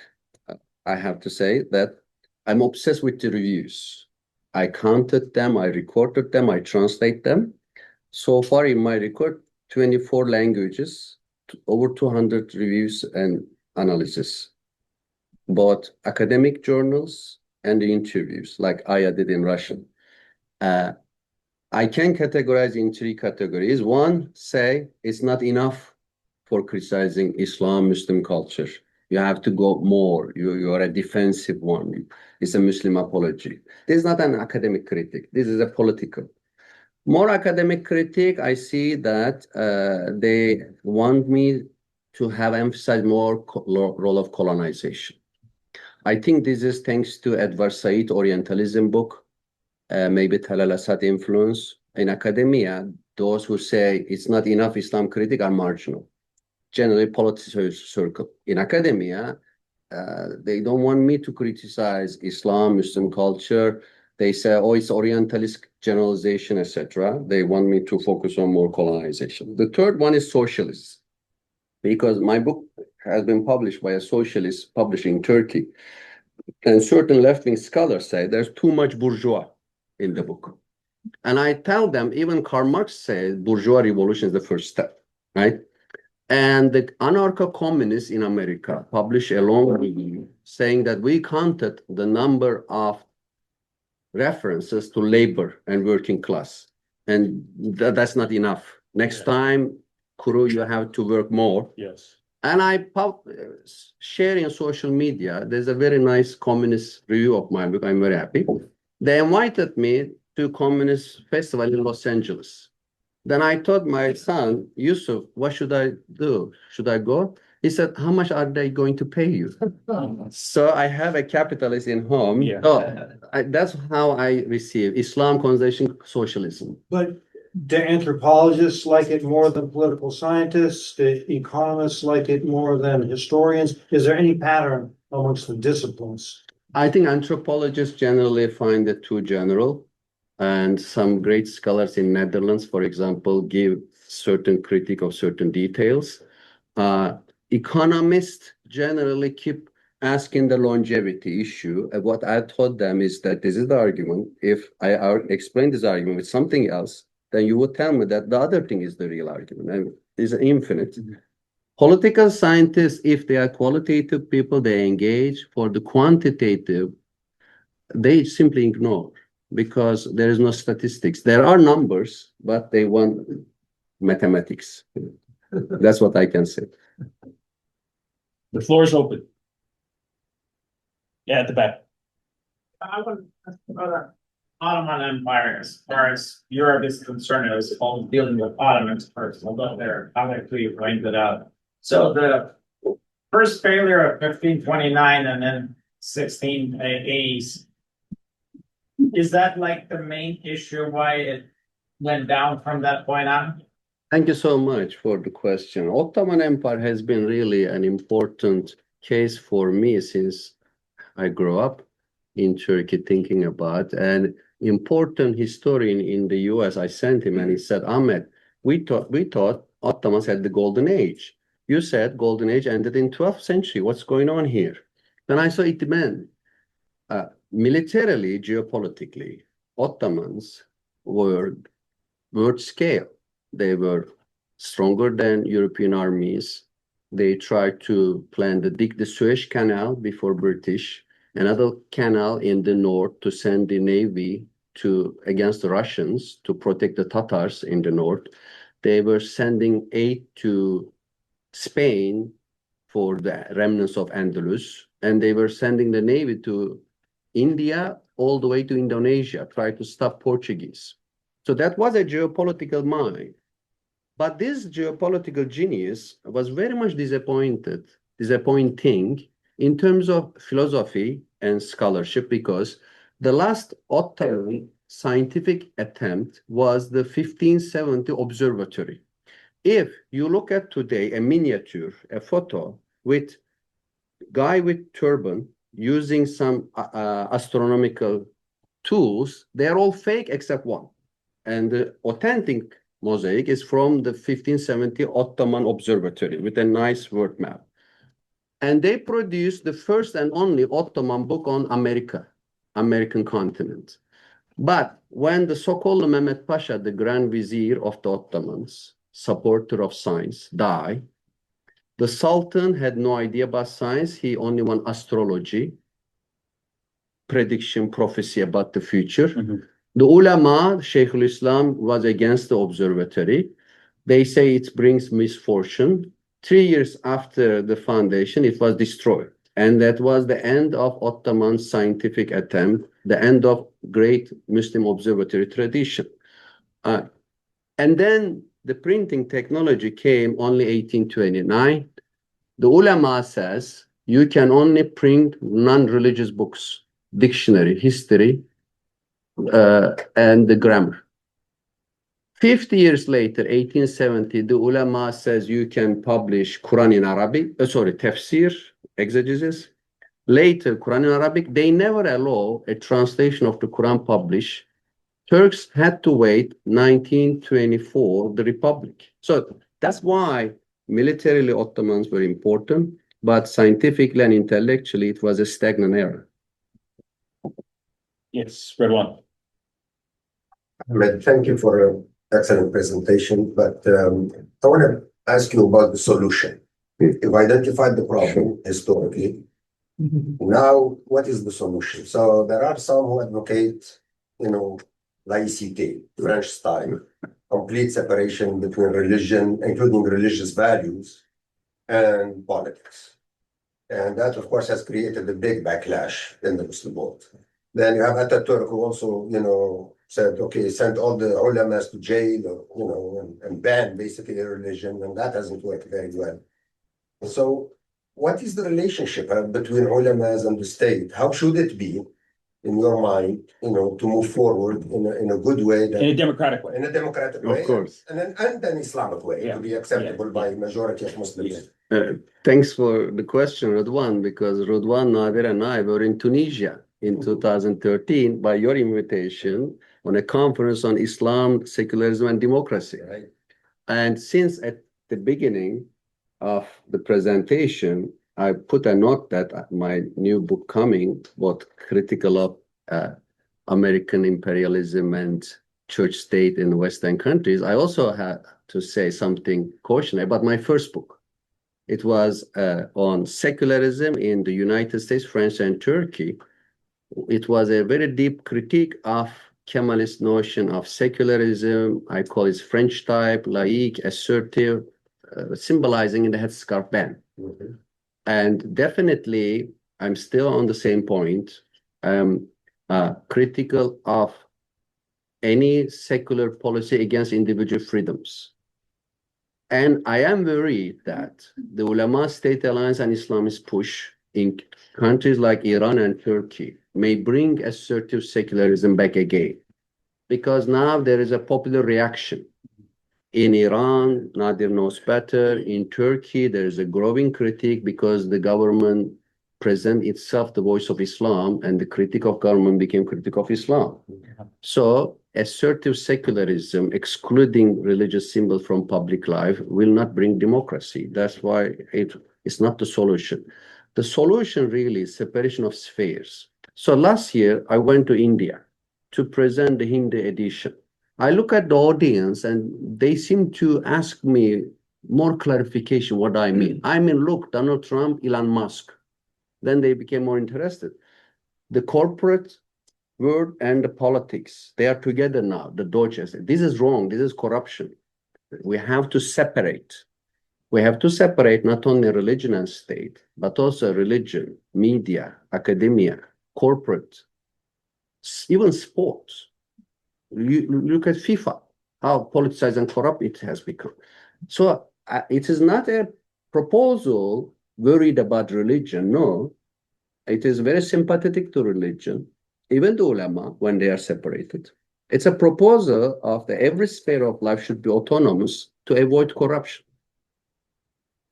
I have to say that I'm obsessed with the reviews. I counted them, I recorded them, I translate them. So far in my record, 24 languages, over 200 reviews and analysis, both academic journals and the interviews, like I did in Russian. I can categorize in three categories. One, say it's not enough for criticizing Islam, Muslim culture. You have to go more. You are a defensive one. It's a Muslim apology. This is not an academic critique. This is a political. More academic critique, I see that they want me to have emphasized more role of colonization. I think this is thanks to Edward Said Orientalism book, maybe Talal Asad influence. In academia, those who say it's not enough Islam critique are marginal. Generally, political circle. In academia, they don't want me to criticize Islam, Muslim culture. They say, oh, it's Orientalist generalization, etc. They want me to focus on more colonization. The third one is socialists, because my book has been published by a socialist publishing Turkey. and certain left-wing scholars say there's too much bourgeois in the book. And I tell them, even Karl Marx said bourgeois revolution is the first step, right? And the anarcho-communists in America published a long review saying that we counted the number of references to labor and working class, and that's not enough. Next time, Kuru, you have to work more. Yes. And I share in social media, there's a very nice communist review of my book. I'm very happy. They invited me to communist festival in Los Angeles. Then I told my son, Yusuf, what should I do? Should I go? He said, how much are they going to pay you? So I have a capitalist in home. Yeah. That's how I receive Islam, conservation, socialism. But do anthropologists like it more than political scientists? Do economists like it more than historians? Is there any pattern amongst the disciplines? I think anthropologists generally find it too general. And some great scholars in Netherlands, for example, give certain critique of certain details. Economists generally keep asking the longevity issue. And what I told them is that this is the argument. If I explain this argument with something else, then you would tell me that the other thing is the real argument and is infinite. Mm-hmm. Political scientists, if they are qualitative people, they engage. For the quantitative, they simply ignore because there is no statistics. There are numbers, but they want mathematics. That's what I can say. The floor is open. Yeah, at the back. I want to ask about the Ottoman Empire as far as Europe is concerned. I was only dealing with Ottomans first, although they're obviously pointed out. So the first failure of 1529 and then 1680s, is that like the main issue why it went down from that point on? Thank you so much for the question. Ottoman Empire has been really an important case for me since I grew up in Turkey thinking about an important historian in the US. I sent him and he said, Ahmet, we thought Ottomans had the golden age. You said golden age ended in 12th century. What's going on here? Then I saw it meant militarily, geopolitically, Ottomans were world scale. They were stronger than European armies. They tried to dig the Suez Canal before British, another canal in the north to send the navy against the Russians to protect the Tatars in the north. They were sending aid to Spain for the remnants of Andalus, and they were sending the navy to India all the way to Indonesia, try to stop Portuguese. So that was a geopolitical mind. But this geopolitical genius was very much disappointing in terms of philosophy and scholarship, because the last Ottoman scientific attempt was the 1570 observatory. If you look at today a miniature, a photo with guy with turban using some astronomical tools, they're all fake except one. And the authentic mosaic is from the 1570 Ottoman Observatory with a nice word map. And they produced the first and only Ottoman book on American continent. But when the so-called Mehmet Pasha, the Grand Vizier of the Ottomans, supporter of science, died, the Sultan had no idea about science. He only won astrology, prediction, prophecy about the future. Mm-hmm. The ulema, Sheikh al-Islam, was against the observatory. They say it brings misfortune. 3 years after the foundation, it was destroyed. And that was the end of Ottoman scientific attempt, the end of great Muslim observatory tradition. And then the printing technology came only 1829. The ulema says you can only print non-religious books, dictionary, history, and the grammar. 50 years later, 1870, the ulama says you can publish Quran in Arabic, tafsir, exegesis. Later, Quran in Arabic, they never allow a translation of the Quran published. Turks had to wait 1924, the Republic. So that's why militarily Ottomans were important, but scientifically and intellectually, it was a stagnant era. Yes, red one. Ahmed, thank you for an excellent presentation, but I want to ask you about the solution. You've identified the problem historically. Now, what is the solution? So there are some who advocate, laïcité, French style, complete separation between religion, including religious values, and politics. And that, of course, has created a big backlash in the Muslim world. Then you have Ataturk, who also, said, okay, send all the ulamas to jail, and ban basically religion, and that hasn't worked very well. So, what is the relationship between ulamas and the state? How should it be, in your mind, to move forward in a good way, In a democratic way. in a democratic way, course. and an Islamic way, Yeah. to be acceptable by majority of Muslims? Yeah. Thanks for the question, Rodwan, because Rodwan, Nader, and I were in Tunisia in 2013 by your invitation on a conference on Islam, secularism, and democracy. Right. And since at the beginning of the presentation, I put a note that my new book coming, both critical of American imperialism and church state in Western countries, I also had to say something cautionary about my first book. It was on secularism in the United States, France, and Turkey. It was a very deep critique of Kemalist notion of secularism. I call it French type, laïque, assertive, symbolizing in the headscarf band. Mhm. And definitely, I'm still on the same point. Critical of any secular policy against individual freedoms. And I am worried that the ulema-state alliance and Islamist push in countries like Iran and Turkey may bring assertive secularism back again. Because now there is a popular reaction. In Iran, Nadir knows better. In Turkey, there is a growing critique because the government present itself the voice of Islam, and the critique of government became critique of Islam. So assertive secularism, excluding religious symbols from public life, will not bring democracy. That's why it's not the solution. The solution really is separation of spheres. So last year, I went to India to present the Hindi edition. I look at the audience and they seem to ask me more clarification what I mean. I mean, look, Donald Trump, Elon Musk. Then they became more interested. The corporate world and the politics, they are together now, the Deutsche. This is wrong, this is corruption. We have to separate. We have to separate not only religion and state, but also religion, media, academia, corporate, even sports. You look at FIFA, how politicized and corrupt it has become. So it is not a proposal worried about religion. No, it is very sympathetic to religion, even the ulama, when they are separated. It's a proposal of every sphere of life should be autonomous to avoid corruption.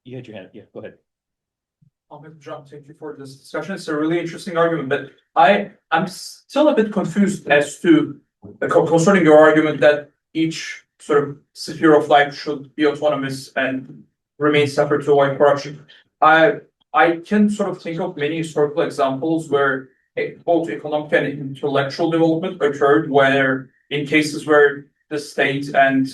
You had your hand. Yeah, go ahead. Ahmet Kuru, thank you for this discussion. It's a really interesting argument, but I'm still a bit confused as to concerning your argument that each sort of sphere of life should be autonomous and remain separate to avoid corruption. I can sort of think of many historical examples where both economic and intellectual development occurred, where in cases where the state and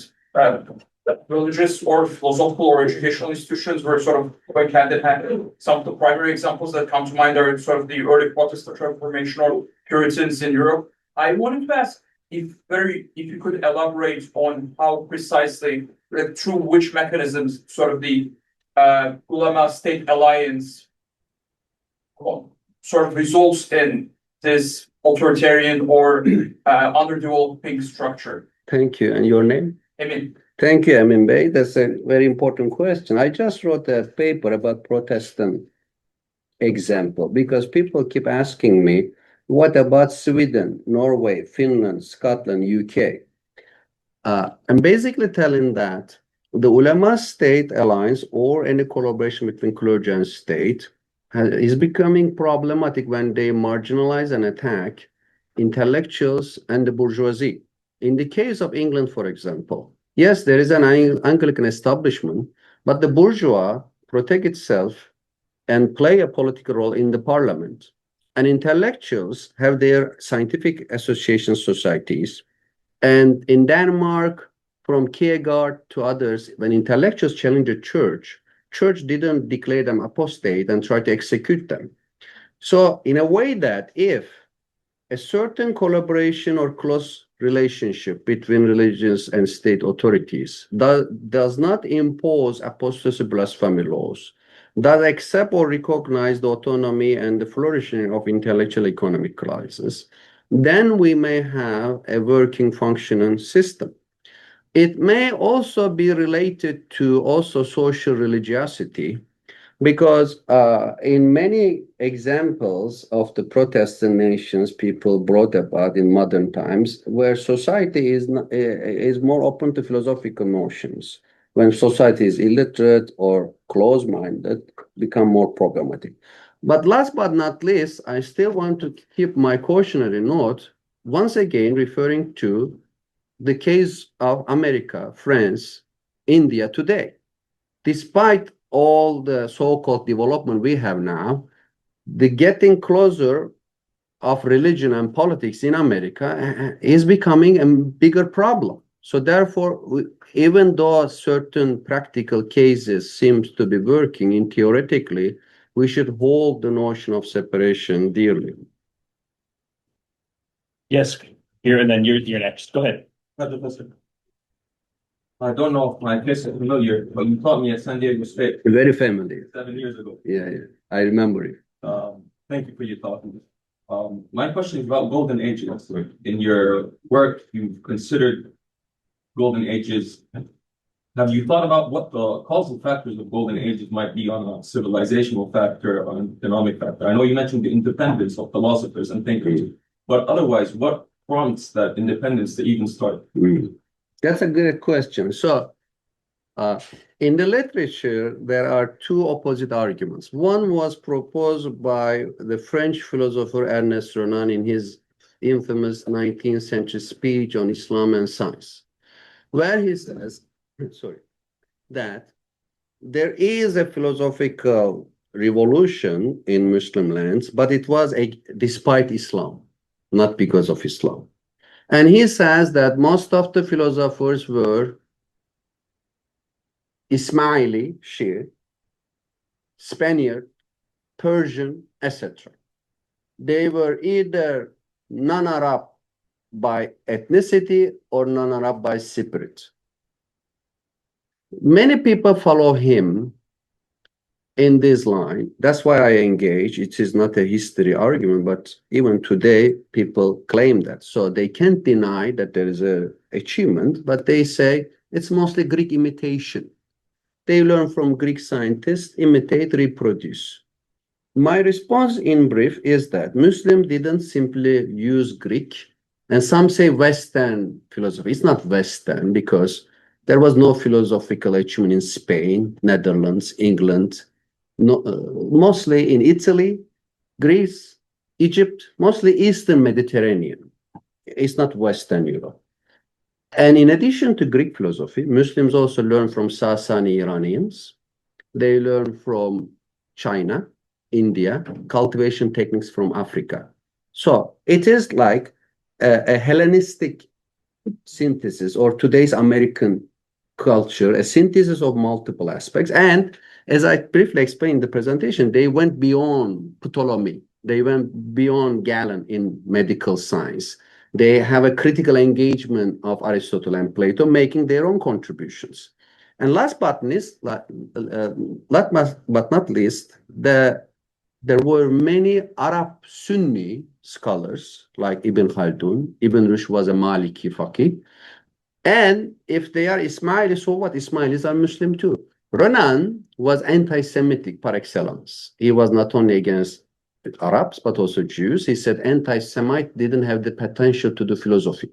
religious or philosophical or educational institutions were sort of going hand in hand. Some of the primary examples that come to mind are sort of the early Protestant Reformation or Puritans in Europe. I wanted to ask if you could elaborate on how precisely, through which mechanisms, sort of the ulema-state alliance sort of results in this authoritarian or underdeveloping structure. Thank you. And your name? I mean, Thank you, Amin Bey. That's a very important question. I just wrote a paper about Protestant example because people keep asking me, what about Sweden, Norway, Finland, Scotland, UK? I'm basically telling that the ulema-state alliance or any collaboration between clergy and state is becoming problematic when they marginalize and attack intellectuals and the bourgeoisie. In the case of England, for example, yes, there is an Anglican establishment, but the bourgeois protect itself and play a political role in the parliament. and intellectuals have their scientific association societies. And in Denmark, from Kierkegaard to others, when intellectuals challenged the church didn't declare them apostate and try to execute them. So in a way that if a certain collaboration or close relationship between religions and state authorities does not impose apostasy blasphemy laws, does accept or recognize the autonomy and the flourishing of intellectual economic classes, then we may have a working functioning system. It may also be related to also social religiosity, because in many examples of the Protestant nations people brought about in modern times, where society is more open to philosophical notions, when society is illiterate or close-minded, become more problematic. But last but not least, I still want to keep my cautionary note, once again referring to the case of America, France, India today. Despite all the so-called development we have now, the getting closer of religion and politics in America is becoming a bigger problem. So therefore, even though certain practical cases seems to be working in theoretically, we should hold the notion of separation dearly. Yes, here, and then you're next. Go ahead. I don't know if my face is familiar, but you taught me at San Diego State Very familiar. 7 years ago. Yeah, I remember it. Thank you for your talk. My question is about golden ages. In your work, you've considered golden ages. Have you thought about what the causal factors of golden ages might be on a civilizational factor, on an economic factor? I know you mentioned the independence of philosophers and thinkers, but otherwise, what prompts that independence to even start? That's a good question. So, in the literature, there are two opposite arguments. One was proposed by the French philosopher Ernest Renan in his infamous 19th century speech on Islam and science, where he says, that there is a philosophical revolution in Muslim lands, but it was despite Islam, not because of Islam. And he says that most of the philosophers were Ismaili, Shia, Spaniard, Persian, etc. They were either non-Arab by ethnicity or non-Arab by spirit. Many people follow him in this line. That's why I engage. It is not a history argument, but even today, people claim that. So they can't deny that there is an achievement, but they say it's mostly Greek imitation. They learn from Greek scientists, imitate, reproduce. My response in brief is that Muslims didn't simply use Greek, and some say Western philosophy. It's not Western because there was no philosophical achievement in Spain, Netherlands, England, mostly in Italy, Greece, Egypt, mostly Eastern Mediterranean. It's not Western Europe. And in addition to Greek philosophy, Muslims also learn from Sasani Iranians. They learn from China, India, cultivation techniques from Africa. So it is like a Hellenistic synthesis, or today's American culture, a synthesis of multiple aspects. And as I briefly explained in the presentation, they went beyond Ptolemy. They went beyond Galen in medical science. They have a critical engagement of Aristotle and Plato, making their own contributions. And last but not least, there were many Arab Sunni scholars like Ibn Khaldun. Ibn Rushd was a Maliki faqih. And if they are Ismaili, so what? Ismailis are Muslim too. Renan was anti-Semitic par excellence. He was not only against Arabs, but also Jews. He said anti-Semite didn't have the potential to do philosophy.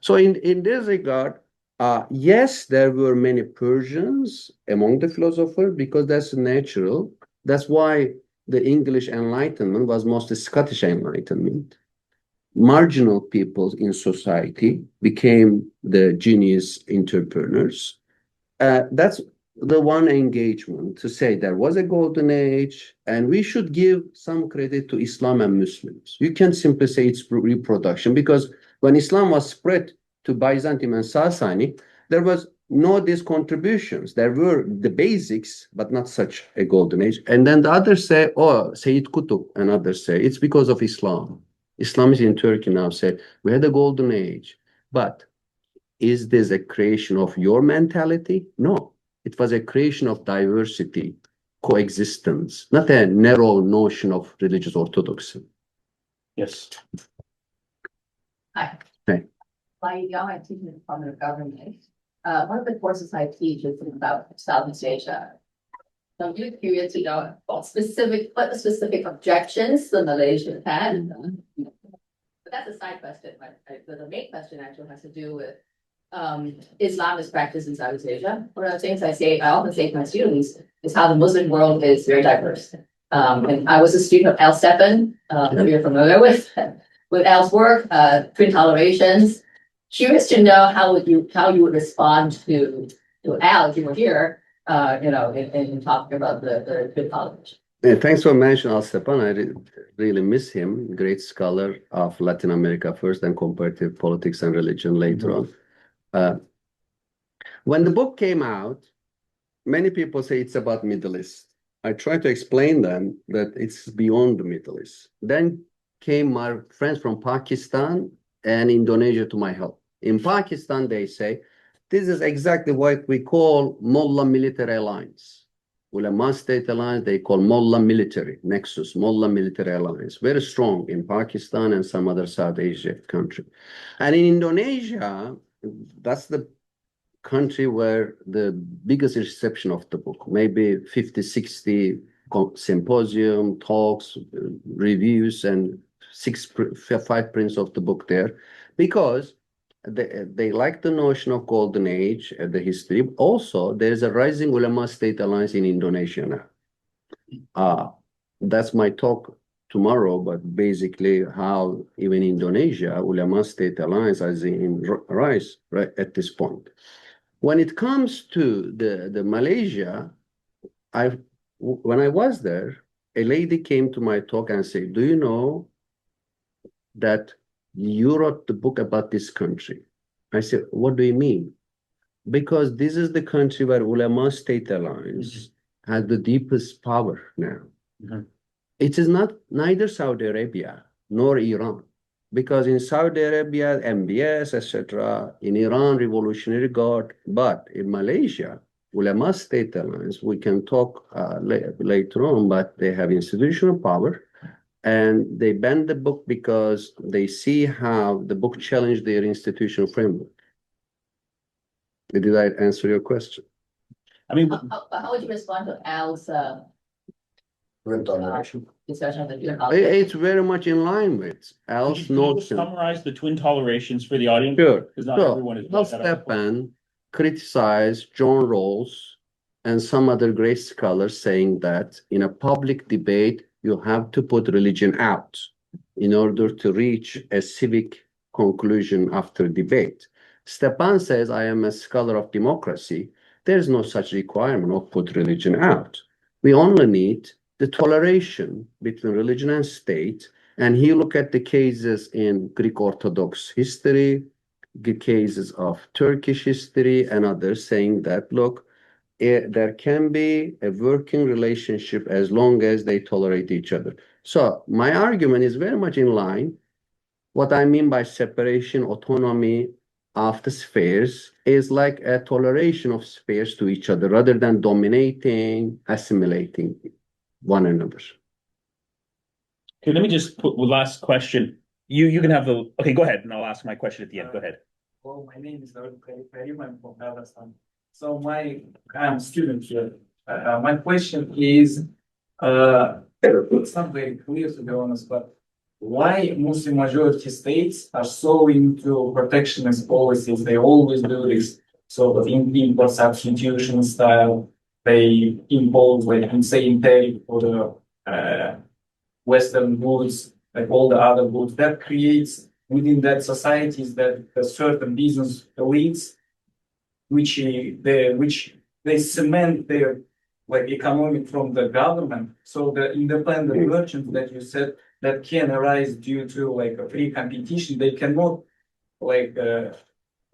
So in this regard, yes, there were many Persians among the philosophers because that's natural. That's why the English Enlightenment was mostly Scottish Enlightenment. Marginal people in society became the genius entrepreneurs. That's the one engagement to say there was a golden age and we should give some credit to Islam and Muslims. You can simply say it's reproduction because when Islam was spread to Byzantium and Sasani, there was no these contributions. There were the basics, but not such a golden age. And then the others say, oh, Sayyid Qutb and others say it's because of Islam. Islam is in Turkey now, say we had a golden age. But is this a creation of your mentality? No. It was a creation of diversity, coexistence, not a narrow notion of religious orthodoxy. Yes. Hi. Hey. My young, I teach in the Department of Government. One of the courses I teach is about Southeast Asia. So I'm really curious to know what the specific objections the Malaysians had. But that's a side question. The main question actually has to do with Islamist practice in Southeast Asia. One of the things I often say to my students is how the Muslim world is very diverse. And I was a student of Al Stepan, that you're familiar with Al's work, twin tolerations. Curious to know how you would respond to Al if you were here, in talking about the twin toleration. Yeah, thanks for mentioning Al Stepan. I really miss him. Great scholar of Latin America first and comparative politics and religion later on. When the book came out, many people say it's about Middle East. I try to explain them that it's beyond the Middle East. Then came my friends from Pakistan and Indonesia to my help. In Pakistan, they say, this is exactly what we call Mullah military alliance. Ulema-state alliance, they call Mullah military, nexus, Mullah military alliance. Very strong in Pakistan and some other South Asia country. And in Indonesia, that's the country where the biggest reception of the book, maybe 50, 60 symposium, talks, reviews, and 5 prints of the book there, because they like the notion of golden age, the history. Also, there's a rising ulema-state alliance in Indonesia now. That's my talk tomorrow, but basically how even Indonesia, ulema-state alliance is in rise right at this point. When it comes to the Malaysia, when I was there, a lady came to my talk and said, do you know that you wrote the book about this country? I said, what do you mean? Because this is the country where ulema-state alliance has the deepest power now. It is neither Saudi Arabia nor Iran. Because in Saudi Arabia, MBS, etc., in Iran, Revolutionary Guard, but in Malaysia, ulema-state alliance, we can talk later on, but they have institutional power. And they banned the book because they see how the book challenged their institutional framework. Did I answer your question? I mean, How would you respond to Al's Twin toleration. discussion of the twin toleration? It's very much in line with could Al's you notion. summarize the twin tolerations for the audience? Sure. Because not everyone is. Al Stepan criticized John Rawls and some other great scholars, saying that in a public debate, you have to put religion out in order to reach a civic conclusion after debate. Stepan says, I am a scholar of democracy. There's no such requirement of put religion out. We only need the toleration between religion and state. And he looked at the cases in Greek Orthodox history, the cases of Turkish history, and others, saying that, look, there can be a working relationship as long as they tolerate each other. So my argument is very much in line. What I mean by separation, autonomy of the spheres is like a toleration of spheres to each other rather than dominating, assimilating one another. Okay, let me just put the last question. You can have the, okay, go ahead, and I'll ask my question at the end. Go ahead. Well, my name is David Karim. I'm from Palestine. So I'm a student here. My question is, it's not very clear to be honest, but why Muslim majority states are so into protectionist policies? They always do this sort of import substitution style. They impose like insane tariff for the Western goods, like all the other goods. That creates within that societies that certain business elites, which they cement their like economic from the government. So the independent merchants that you said that can arise due to like a free competition, they cannot like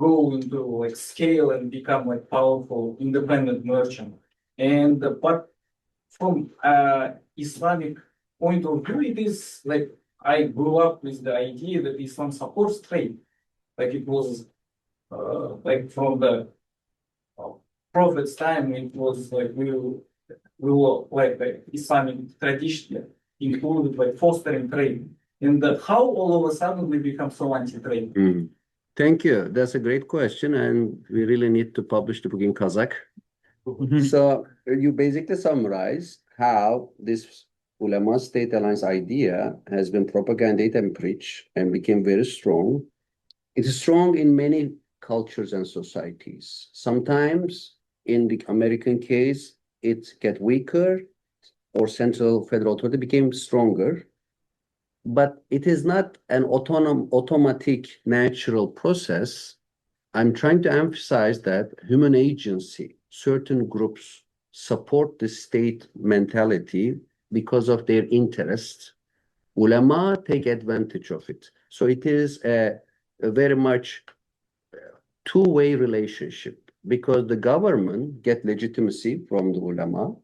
go into like scale and become like powerful independent merchant. And but from Islamic point of view, it is like I grew up with the idea that Islam supports trade. Like it was like from the Prophet's time, it was like we were like the Islamic tradition included like fostering trade. And how all of a sudden we become so anti-trade? Thank you. That's a great question, and we really need to publish the book in Kazakh. So you basically summarize how this ulema-state alliance idea has been propagated and preached and became very strong. It is strong in many cultures and societies. Sometimes, in the American case, it get weaker, or central federal authority became stronger. But it is not an automatic, natural process. I'm trying to emphasize that human agency, certain groups support the state mentality because of their interests. Ulama take advantage of it. So it is a very much two-way relationship, because the government get legitimacy from the ulama.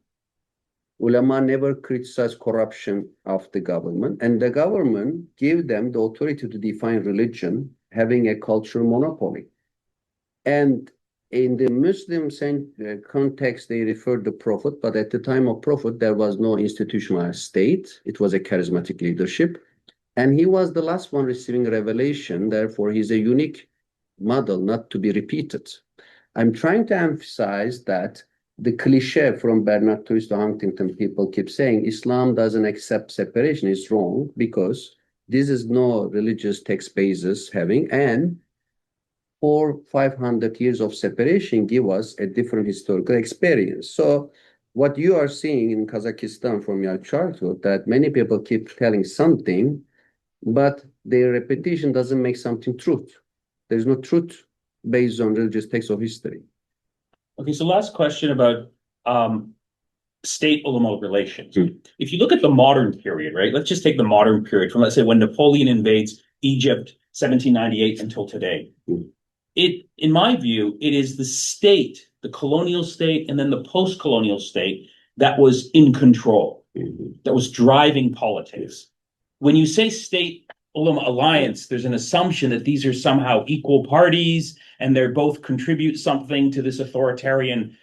Ulama never criticize corruption of the government, and the government give them the authority to define religion, having a cultural monopoly. And in the Muslim context, they referred to Prophet, but at the time of Prophet, there was no institutionalized state. It was a charismatic leadership. And he was the last one receiving revelation. Therefore, he's a unique model, not to be repeated. I'm trying to emphasize that the cliche from Bernard Tourist to Huntington, people keep saying Islam doesn't accept separation is wrong, because this is no religious text basis having, and 400-500 years of separation give us a different historical experience. So what you are seeing in Kazakhstan from your childhood, that many people keep telling something, but their repetition doesn't make something truth. There's no truth based on religious texts of history. Okay, so last question about state-ulama relations. If you look at the modern period, right? Let's just take the modern period from, let's say, when Napoleon invades Egypt, 1798 until today. In my view, it is the state, the colonial state, and then the post-colonial state that was in control, that was driving politics. When you say state-ulama alliance, there's an assumption that these are somehow equal parties and they're both contribute something to this authoritarian,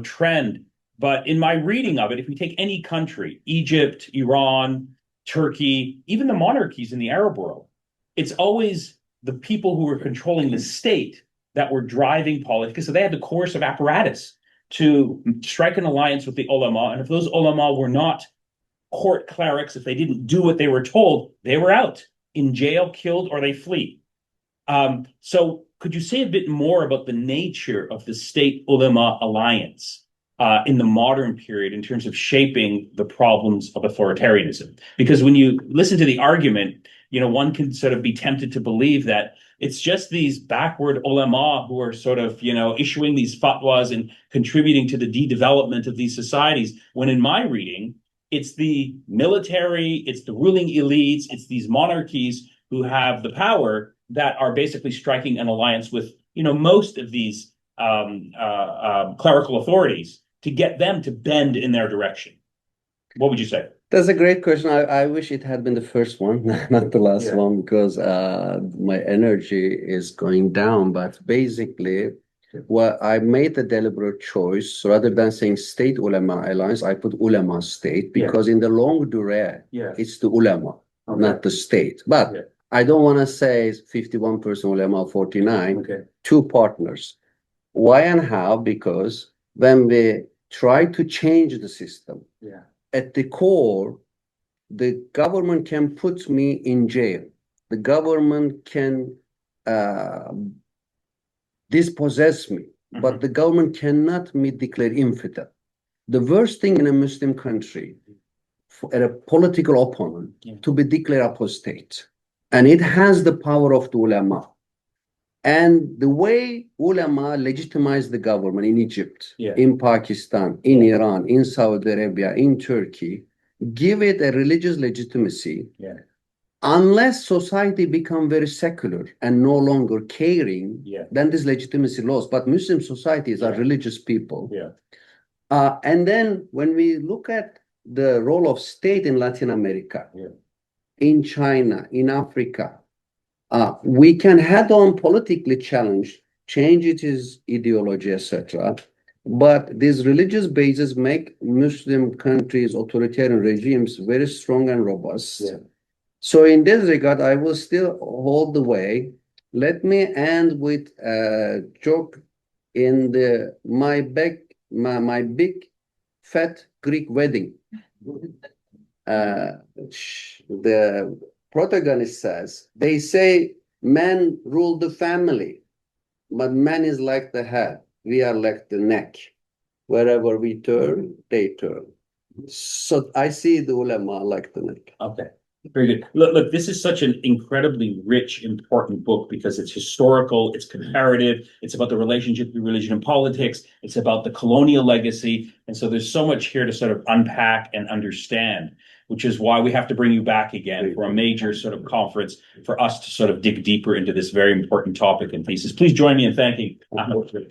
trend. But in my reading of it, if we take any country, Egypt, Iran, Turkey, even the monarchies in the Arab world, it's always the people who were controlling the state that were driving politics. So they had the coercive apparatus to strike an alliance with the ulama. And if those ulama were not court clerics, if they didn't do what they were told, they were out, in jail, killed, or they flee. So could you say a bit more about the nature of the state-ulama alliance in the modern period in terms of shaping the problems of authoritarianism? Because when you listen to the argument, one can sort of be tempted to believe that it's just these backward ulama who are sort of, issuing these fatwas and contributing to the de-development of these societies, when in my reading, it's the military, it's the ruling elites, it's these monarchies who have the power that are basically striking an alliance with, most of these clerical authorities to get them to bend in their direction. What would you say? That's a great question. I wish it had been the first one, not the last one, because my energy is going down. But basically, I made the deliberate choice. Rather than saying state ulama alliance, I put ulama state, because in the long durée, it's the ulama, not the state. But I don't want to say 51% ulama, 49, two partners. Why and how? Because when we try to change the system, at the core, the government can put me in jail. The government can dispossess me, but the government cannot me declare infidel. The worst thing in a Muslim country for a political opponent to be declared apostate. And it has the power of the ulama. And the way ulama legitimized the government in Egypt, Yeah. in Pakistan, in Iran, in Saudi Arabia, in Turkey, give it a religious legitimacy. Yeah. Unless society become very secular and no longer caring, Yeah. then this legitimacy lost. But Muslim societies are Yeah. religious people. Yeah. And then when we look at the role of state in Latin America, Yeah. in China, in Africa, we can head on politically challenge, change its ideology, etc. But these religious bases make Muslim countries, authoritarian regimes, very strong and robust. Yeah. So in this regard, I will still hold the way. Let me end with a joke in my big fat Greek wedding. The protagonist says, they say men rule the family, but man is like the head. We are like the neck. Wherever we turn, they turn. So I see the ulama like the neck. Okay. Very good. Look, this is such an incredibly rich, important book because it's historical, it's comparative, it's about the relationship between religion and politics, it's about the colonial legacy. And so there's so much here to sort of unpack and understand, which is why we have to bring you back again for a major sort of conference for us to sort of dig deeper into this very important topic and thesis. Please join me in thanking Ahmet Kuru.